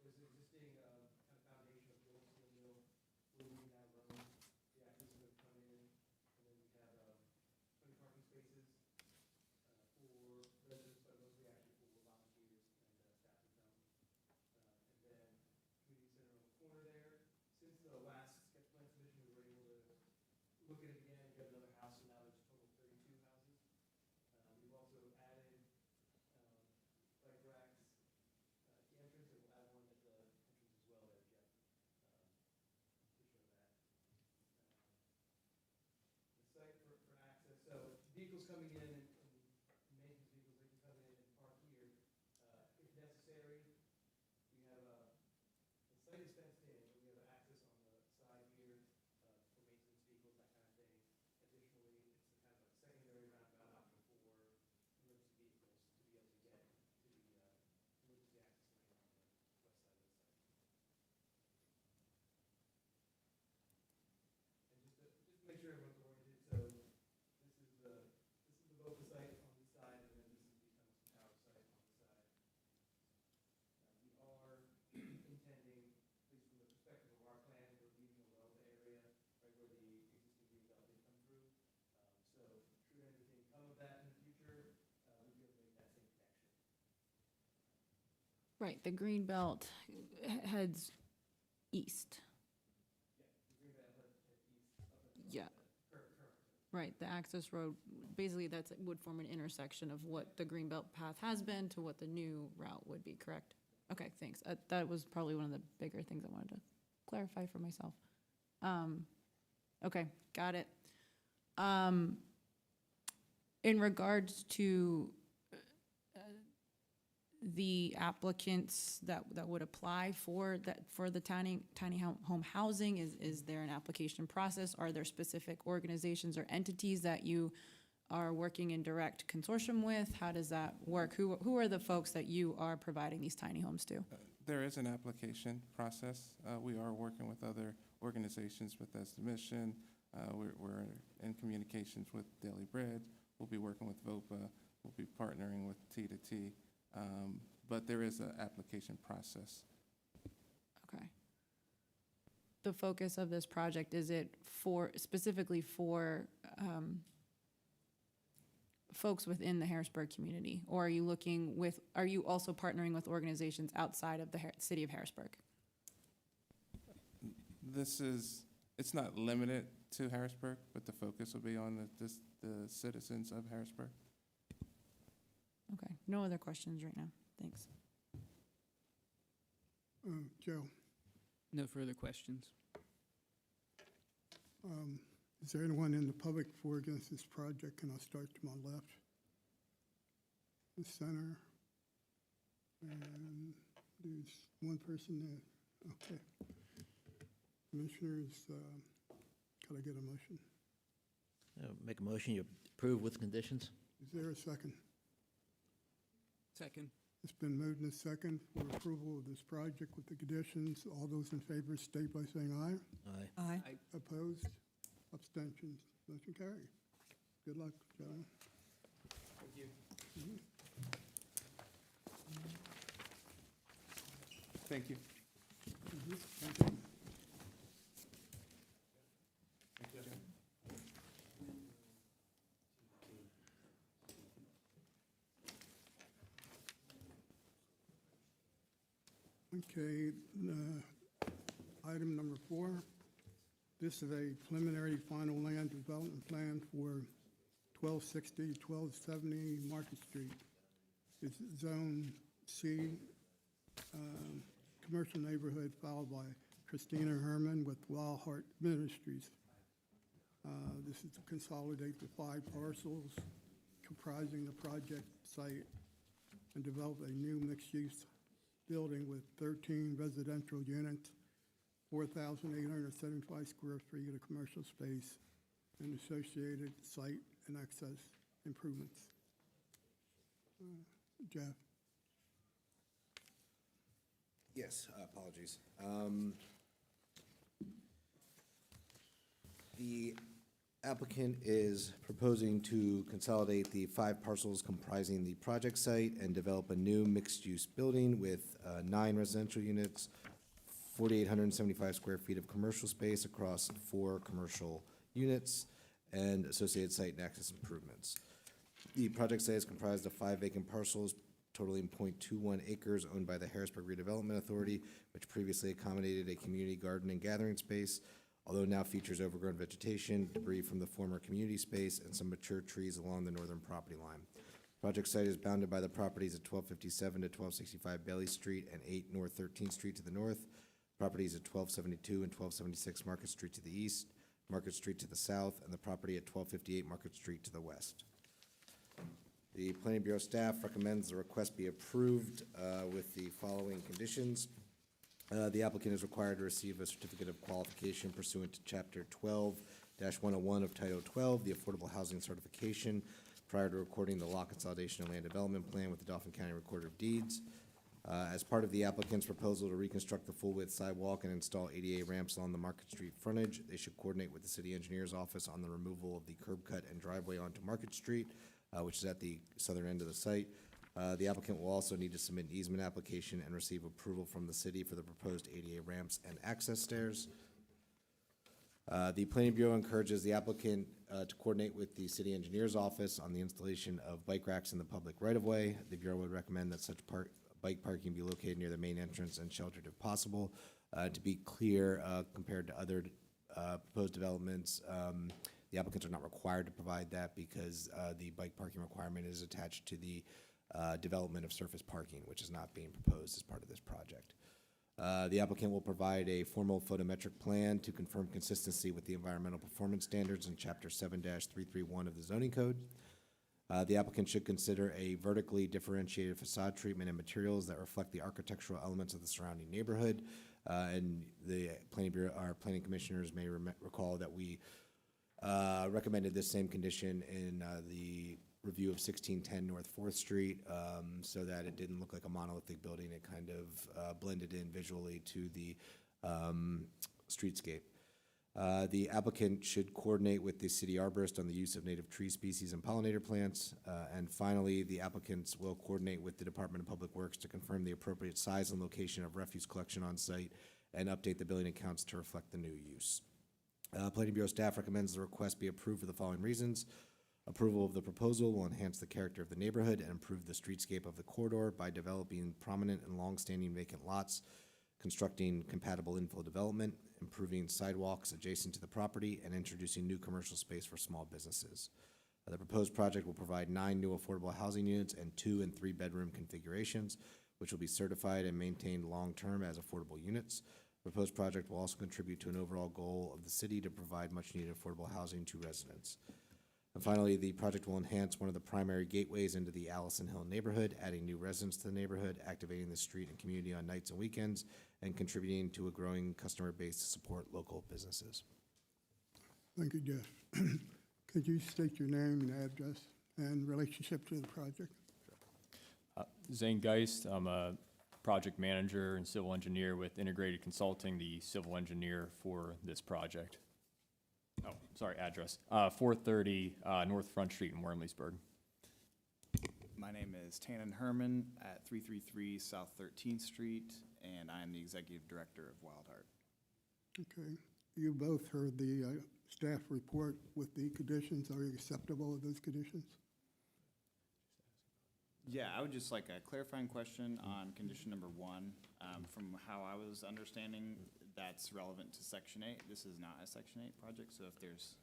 There's an existing kind of foundation of the old steel mill. We're moving that road. The access is going to come in, and then we have 20 parking spaces for residents, but mostly actually for volunteers and staff to come. And then community center on the corner there. Since the last sketch plan submission, we were able to look at it again and get another house, so now there's a total of 32 houses. We've also added bike racks at the entrance, and we'll add one at the entrance as well there, Jeff, to show that. The site for access, so vehicles coming in and maintenance vehicles, they can come in and park here. If necessary, we have the site is fenced in, but we have access on the side here for maintenance vehicles, that kind of thing. Additionally, it's a kind of a secondary roundabout option for emergency vehicles to be able to get to the emergency access lane on the west side of the site. And just to make sure everyone's oriented, so this is the Boca site on this side, and then this is the Tunnels to Tower site on this side. We are intending, at least from the perspective of our plan, we're leaving alone the area right where the existing green belt did come through. So should anything come of that in the future, we'll be able to make that same connection. Right, the green belt heads east. The green belt heads east up at Yeah. current. Right, the access road, basically would form an intersection of what the Greenbelt path has been to what the new route would be, correct? Okay, thanks. That was probably one of the bigger things I wanted to clarify for myself. Okay, got it. In regards to the applicants that would apply for the tiny home housing, is there an application process? Are there specific organizations or entities that you are working in direct consortium with? How does that work? Who are the folks that you are providing these tiny homes to? There is an application process. We are working with other organizations with Bethesda Mission. We're in communications with Daily Bread. We'll be working with VOPA. We'll be partnering with T2T. But there is an application process. Okay. The focus of this project, is it specifically for folks within the Harrisburg community? Or are you also partnering with organizations outside of the city of Harrisburg? It's not limited to Harrisburg, but the focus will be on the citizens of Harrisburg. Okay, no other questions right now. Thanks. Joe, No further questions. is there anyone in the public for or against this project? Can I start to my left? The center. And there's one person there. Okay. Commissioners, can I get a motion? Make a motion, you approve with conditions? Is there a second? Second. It's been moved and second for approval of this project with the conditions. All those in favor state by saying aye. Aye. Aye. Opposed? Abstentions? Motion carried. Good luck, gentlemen. Thank you. Thank you. Thank you. Okay, item number 4. This is a preliminary final land development plan for 1260, 1270 Market Street. It's Zone C, commercial neighborhood, followed by Christina Herman with Wild Heart Ministries. This is to consolidate the 5 parcels comprising the project site and develop a new mixed-use building with 13 residential units, 4,875 square feet of commercial space, and associated site and access improvements. Jeff? Yes, apologies. The applicant is proposing to consolidate the 5 parcels comprising the project site and develop a new mixed-use building with 9 residential units, 4,875 square feet of commercial space across 4 commercial units, and associated site and access improvements. The project site is comprised of 5 vacant parcels totaling .21 acres owned by the Harrisburg Redevelopment Authority, which previously accommodated a community garden and gathering space, although now features overgrown vegetation, debris from the former community space, and some mature trees along the northern property line. Project site is bounded by the properties at 1257 to 1265 Bailey Street and 8 North 13th Street to the north, properties at 1272 and 1276 Market Street to the east, Market Street to the south, and the property at 1258 Market Street to the west. The Planning Bureau staff recommends the request be approved with the following conditions. The applicant is required to receive a certificate of qualification pursuant to Chapter 12-101 of Title 12, the Affordable Housing Certification, prior to recording the lot consolidation and land development plan with the Dauphin County Recorder of Deeds. As part of the applicant's proposal to reconstruct the full-width sidewalk and install ADA ramps along the Market Street frontage, they should coordinate with the city engineer's office on the removal of the curb cut and driveway onto Market Street, which is at the southern end of the site. The applicant will also need to submit an easement application and receive approval from the city for the proposed ADA ramps and access stairs. The Planning Bureau encourages the applicant to coordinate with the city engineer's office on the installation of bike racks in the public right-of-way. The Bureau would recommend that such bike parking be located near the main entrance and sheltered if possible. To be clear, compared to other proposed developments, the applicants are not required to provide that because the bike parking requirement is attached to the development of surface parking, which is not being proposed as part of this project. The applicant will provide a formal photometric plan to confirm consistency with the environmental performance standards in Chapter 7-331 of the zoning code. The applicant should consider a vertically differentiated facade treatment and materials that reflect the architectural elements of the surrounding neighborhood. And the Planning Bureau, our planning commissioners may recall that we recommended this same condition in the review of 1610 North 4th Street, so that it didn't look like a monolithic building. It kind of blended in visually to the streetscape. The applicant should coordinate with the city arborist on the use of native tree species and pollinator plants. And finally, the applicants will coordinate with the Department of Public Works to confirm the appropriate size and location of refuse collection on site and update the building accounts to reflect the new use. Planning Bureau staff recommends the request be approved for the following reasons. Approval of the proposal will enhance the character of the neighborhood and improve the streetscape of the corridor by developing prominent and long-standing vacant lots, constructing compatible infill development, improving sidewalks adjacent to the property, and introducing new commercial space for small businesses. The proposed project will provide 9 new affordable housing units and 2 and 3 bedroom configurations, which will be certified and maintained long-term as affordable units. The proposed project will also contribute to an overall goal of the city to provide much-needed affordable housing to residents. And finally, the project will enhance one of the primary gateways into the Allison Hill neighborhood, adding new residents to the neighborhood, activating the street and community on nights and weekends, and contributing to a growing customer base to support local businesses. Thank you, Jeff. Could you state your name and address and relationship to the project? Zane Geist, I'm a project manager and civil engineer with Integrated Consulting, the civil engineer for this project. Oh, sorry, address. 430 North Front Street in Wormleysburg. My name is Tannen Herman at 333 South 13th Street, and I am the executive director of Wild Heart. Okay. You both heard the staff report with the conditions. Are you acceptable of those conditions? Yeah, I would just like a clarifying question on condition number 1. From how I was understanding, that's relevant to Section 8. This is not a Section 8 project, so if there's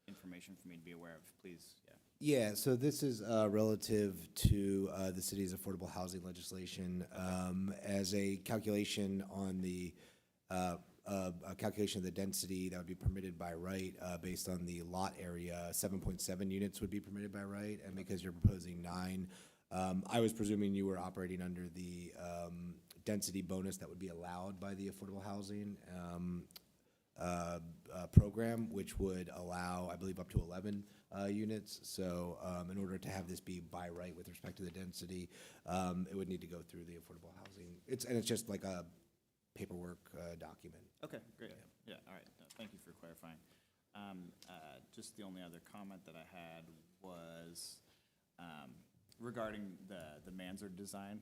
information for me to be aware of, please, yeah. Yeah, so this is relative to the city's affordable housing legislation as a calculation on the a calculation of the density that would be permitted by right based on the lot area. 7.7 units would be permitted by right, and because you're proposing 9, I was presuming you were operating under the density bonus that would be allowed by the affordable housing program, which would allow, I believe, up to 11 units. So in order to have this be by right with respect to the density, it would need to go through the affordable housing. It's just like a paperwork document. Okay, great. Yeah, all right. No, thank you for clarifying. Just the only other comment that I had was regarding the Mansard design.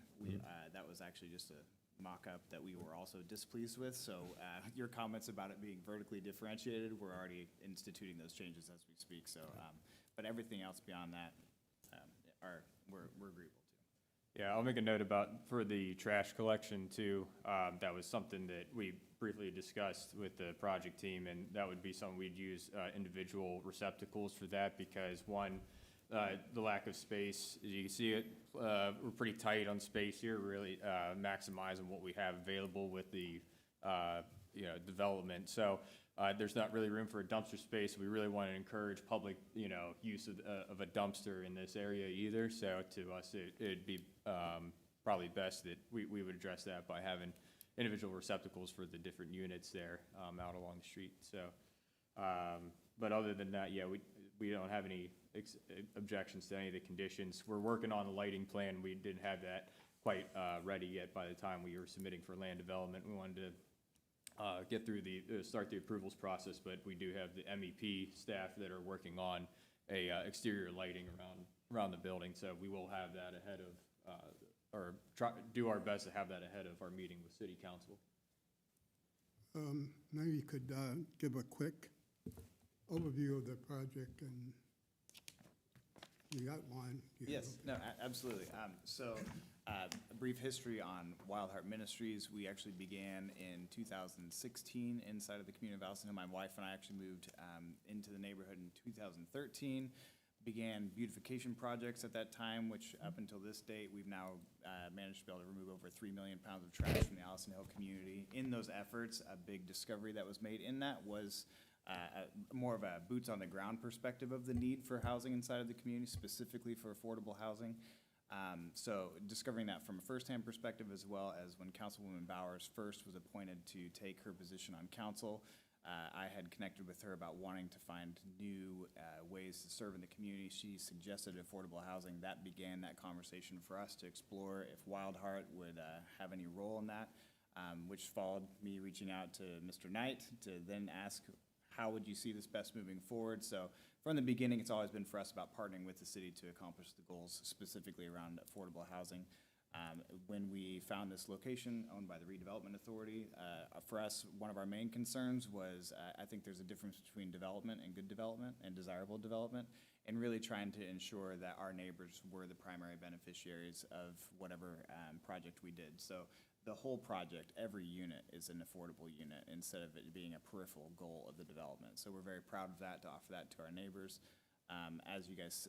That was actually just a mock-up that we were also displeased with. So your comments about it being vertically differentiated, we're already instituting those changes as we speak. So, but everything else beyond that, we're agreeable to. Yeah, I'll make a note about, for the trash collection too, that was something that we briefly discussed with the project team, and that would be something we'd use individual receptacles for that, because one, the lack of space, as you can see it, we're pretty tight on space here, really maximizing what we have available with the development. So there's not really room for a dumpster space. We really want to encourage public use of a dumpster in this area either. So to us, it'd be probably best that we would address that by having individual receptacles for the different units there out along the street. So, but other than that, yeah, we don't have any objections to any of the conditions. We're working on the lighting plan. We didn't have that quite ready yet by the time we were submitting for land development. We wanted to get through start the approvals process, but we do have the MEP staff that are working on a exterior lighting around the building. So we will have that ahead of, or do our best to have that ahead of our meeting with City Council. Maybe you could give a quick overview of the project and the outline. Yes, no, absolutely. So a brief history on Wild Heart Ministries. We actually began in 2016 inside of the community of Allison. My wife and I actually moved into the neighborhood in 2013. Began beautification projects at that time, which up until this date, we've now managed to be able to remove over 3 million pounds of trash from the Allison Hill community. In those efforts, a big discovery that was made in that was more of a boots on the ground perspective of the need for housing inside of the community, specifically for affordable housing. So discovering that from a firsthand perspective, as well as when Councilwoman Bowers first was appointed to take her position on council, I had connected with her about wanting to find new ways to serve in the community. She suggested affordable housing. That began that conversation for us to explore if Wild Heart would have any role in that, which followed me reaching out to Mr. Knight to then ask, how would you see this best moving forward? So from the beginning, it's always been for us about partnering with the city to accomplish the goals, specifically around affordable housing. When we found this location owned by the Redevelopment Authority, for us, one of our main concerns was I think there's a difference between development and good development and desirable development, and really trying to ensure that our neighbors were the primary beneficiaries of whatever project we did. So the whole project, every unit is an affordable unit instead of it being a peripheral goal of the development. So we're very proud of that, to offer that to our neighbors. As you guys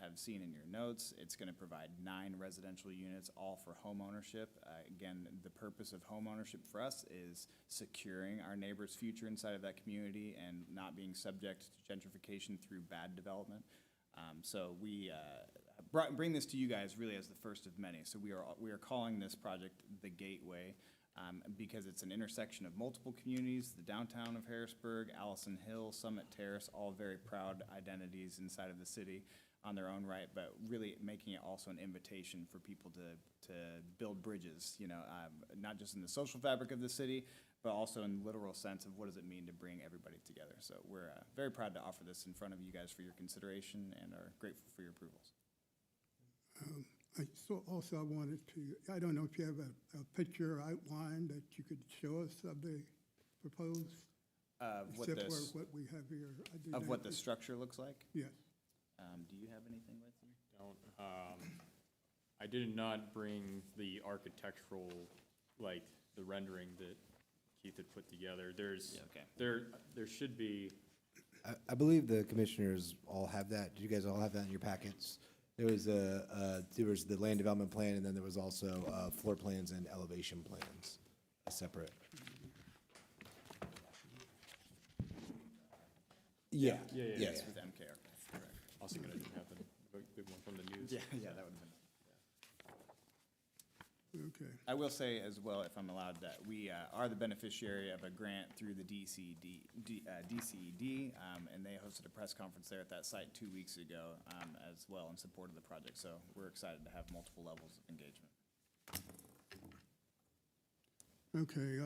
have seen in your notes, it's going to provide 9 residential units, all for home ownership. Again, the purpose of home ownership for us is securing our neighbors' future inside of that community and not being subject to gentrification through bad development. So we bring this to you guys really as the first of many. So we are calling this project the Gateway because it's an intersection of multiple communities, the downtown of Harrisburg, Allison Hill, Summit Terrace, all very proud identities inside of the city on their own right, but really making it also an invitation for people to build bridges, not just in the social fabric of the city, but also in the literal sense of what does it mean to bring everybody together. So we're very proud to offer this in front of you guys for your consideration and are grateful for your approvals. Also, I wanted to, I don't know if you have a picture or outline that you could show us of the proposed, except for what we have here. Of what the structure looks like? Yes. Do you have anything with you? Don't. I did not bring the architectural, like, the rendering that Keith had put together. There's, okay. there should be, I believe the commissioners all have that. Did you guys all have that in your packets? There was there was the land development plan, and then there was also floor plans and elevation plans, separate. Yeah. Yes, with MK Architects, correct. I was thinking I didn't have the big one from the news. Yeah, that would have been. Okay. I will say as well, if I'm allowed, that we are the beneficiary of a grant through the DCED, and they hosted a press conference there at that site 2 weeks ago as well in support of the project. So we're excited to have multiple levels of engagement. Okay,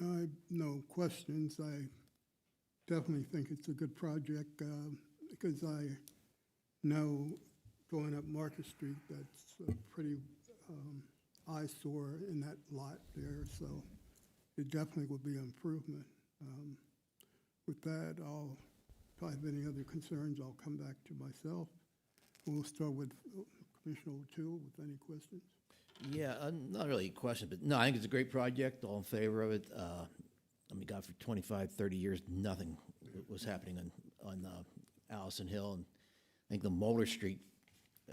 I have no questions. I definitely think it's a good project because I know going up Market Street, that's a pretty eyesore in that lot there, so it definitely will be an improvement. With that, if I have any other concerns, I'll come back to myself. We'll start with Commissioner O'Toole with any questions. Yeah, not really a question, but no, I think it's a great project, all in favor of it. I mean, God, for 25, 30 years, nothing was happening on Allison Hill. And I think the Mulder Street,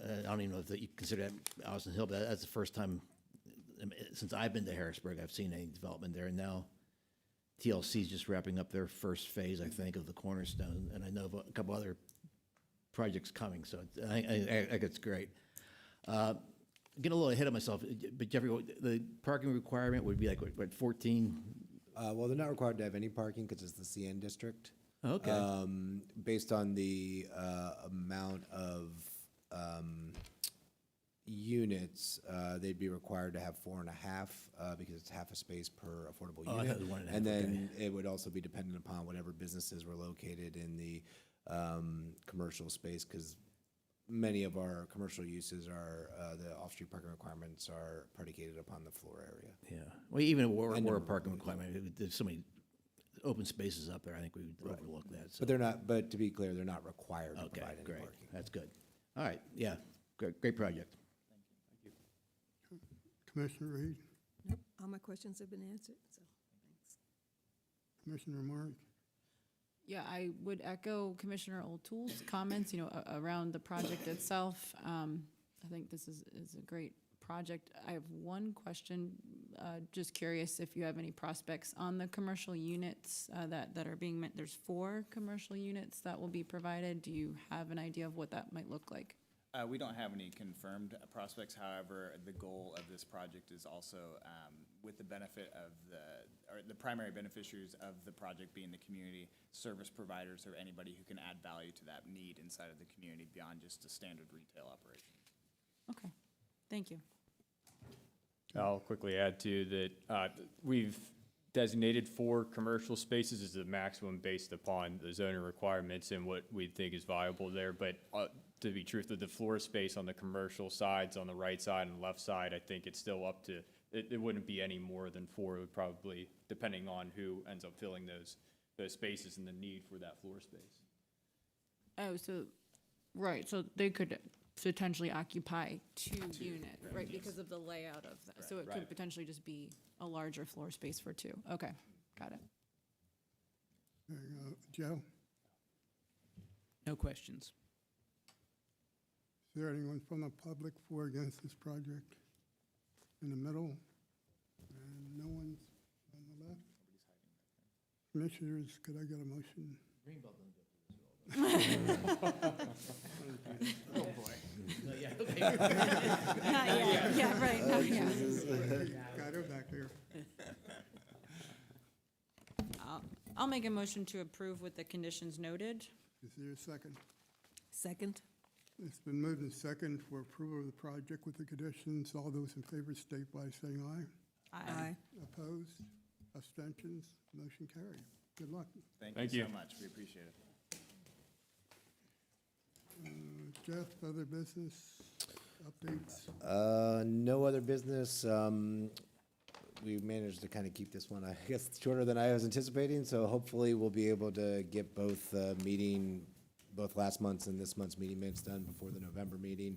I don't even know if you consider that Allison Hill, but that's the first time since I've been to Harrisburg I've seen any development there. And now TLC is just wrapping up their first phase, I think, of the Cornerstone. And I know of a couple other projects coming, so I think it's great. Getting a little ahead of myself, but Jeffrey, the parking requirement would be like, what 14? Well, they're not required to have any parking because it's the CN district. Okay. Based on the amount of units, they'd be required to have 4.5 because it's half a space per affordable Oh, I unit. thought it was 1.5, And then it would also be dependent upon whatever businesses were located in the commercial space, because many of our commercial uses are, the off-street parking requirements are predicated upon the floor area. Yeah. Well, even if we're number a of parking vehicles. requirement, there's so many open spaces up there, I think we would overlook that. So. But they're not, but to be clear, they're not required to Okay, provide any great. parking. That's good. All right, yeah, great project. Commissioner Reed, Nope, all my questions have been answered, so, thanks. Commissioner Mark. Yeah, I would echo Commissioner O'Toole's comments, around the project itself. I think this is a great project. I have one question, just curious if you have any prospects on the commercial units that are being meant. There's 4 commercial units that will be provided. Do you have an idea of what that might look like? We don't have any confirmed prospects. However, the goal of this project is also with the benefit of the primary beneficiaries of the project being the community service providers or anybody who can add value to that need inside of the community beyond just a standard retail operation. Okay, thank you. I'll quickly add to that, we've designated 4 commercial spaces as the maximum based upon the zoning requirements and what we think is viable there. But to be truthful, the floor space on the commercial sides, on the right side and left side, I think it's still up to, it wouldn't be any more than 4. It would probably, depending on who ends up filling those spaces and the need for that floor space. Oh, so, right, so they could potentially occupy 2 units, right, because of the layout of that. So it Right. could potentially just be a larger floor space for 2. Okay, got it. There you go. Joe, No questions. is there anyone from the public for or against this project? In the middle? And no one's on the left? Commissioners, could I get a motion? Oh, boy. Yeah, right, not yet. Got her back there. I'll make a motion to approve with the conditions noted. Is there a second? Second? It's been moved and second for approval of the project with the conditions. All those in favor state by saying aye. Aye. Opposed? Abstentions? Motion carried. Good luck. Thank you so much. We appreciate it. Jeff, other business updates? No other business. We managed to kind of keep this one, I guess, shorter than I was anticipating, so hopefully we'll be able to get both last month's and this month's meeting minutes done before the November meeting.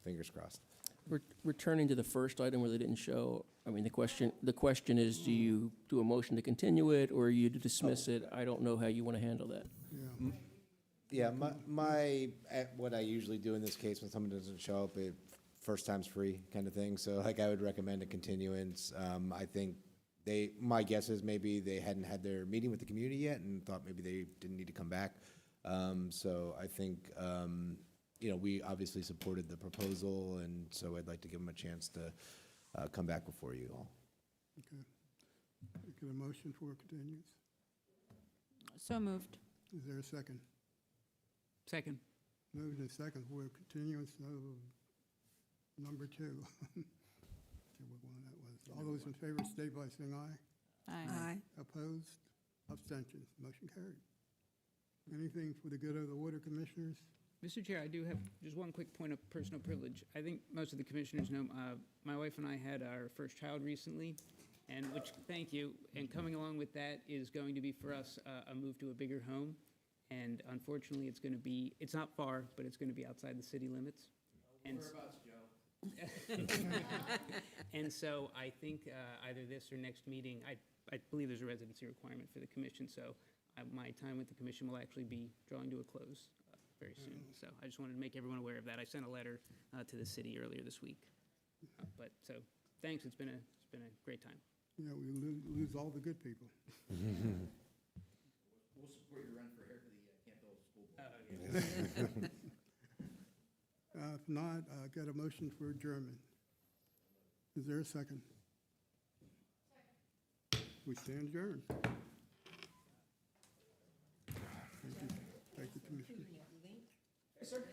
Fingers crossed. Returning to the first item where they didn't show, I mean, the question is, do you do a motion to continue it, or you dismiss it? I don't know how you want to handle that. Yeah, what I usually do in this case when someone doesn't show up, first time's free kind of thing. So like I would recommend a continuance. I think my guess is maybe they hadn't had their meeting with the community yet and thought maybe they didn't need to come back. So I think, we obviously supported the proposal, and so I'd like to give them a chance to come back before you all. Okay. Get a motion for continuance. So moved. Is there a second? Second. Moved and second for continuance of number 2. See what one that was. All those in favor state by saying aye. Aye. Opposed? Abstentions? Motion carried. Anything for the good of the water commissioners? Mr. Chair, I do have just one quick point of personal privilege. I think most of the commissioners know, my wife and I had our first child recently, and thank you, and coming along with that is going to be for us a move to a bigger home. And unfortunately, it's not far, but it's going to be outside the city limits. Whereabouts, Joe? And so I think either this or next meeting, I believe there's a residency requirement for the commission, so my time with the commission will actually be drawing to a close very soon. So I just wanted to make everyone aware of that. I sent a letter to the city earlier this week. So thanks, it's been a great time. Yeah, we lose all the good people. We'll support your run for hair for the Campbell School Board. If not, get a motion for adjournment. Is there a second? We stand adjourned. Thank you, Commissioner. Yes, sir.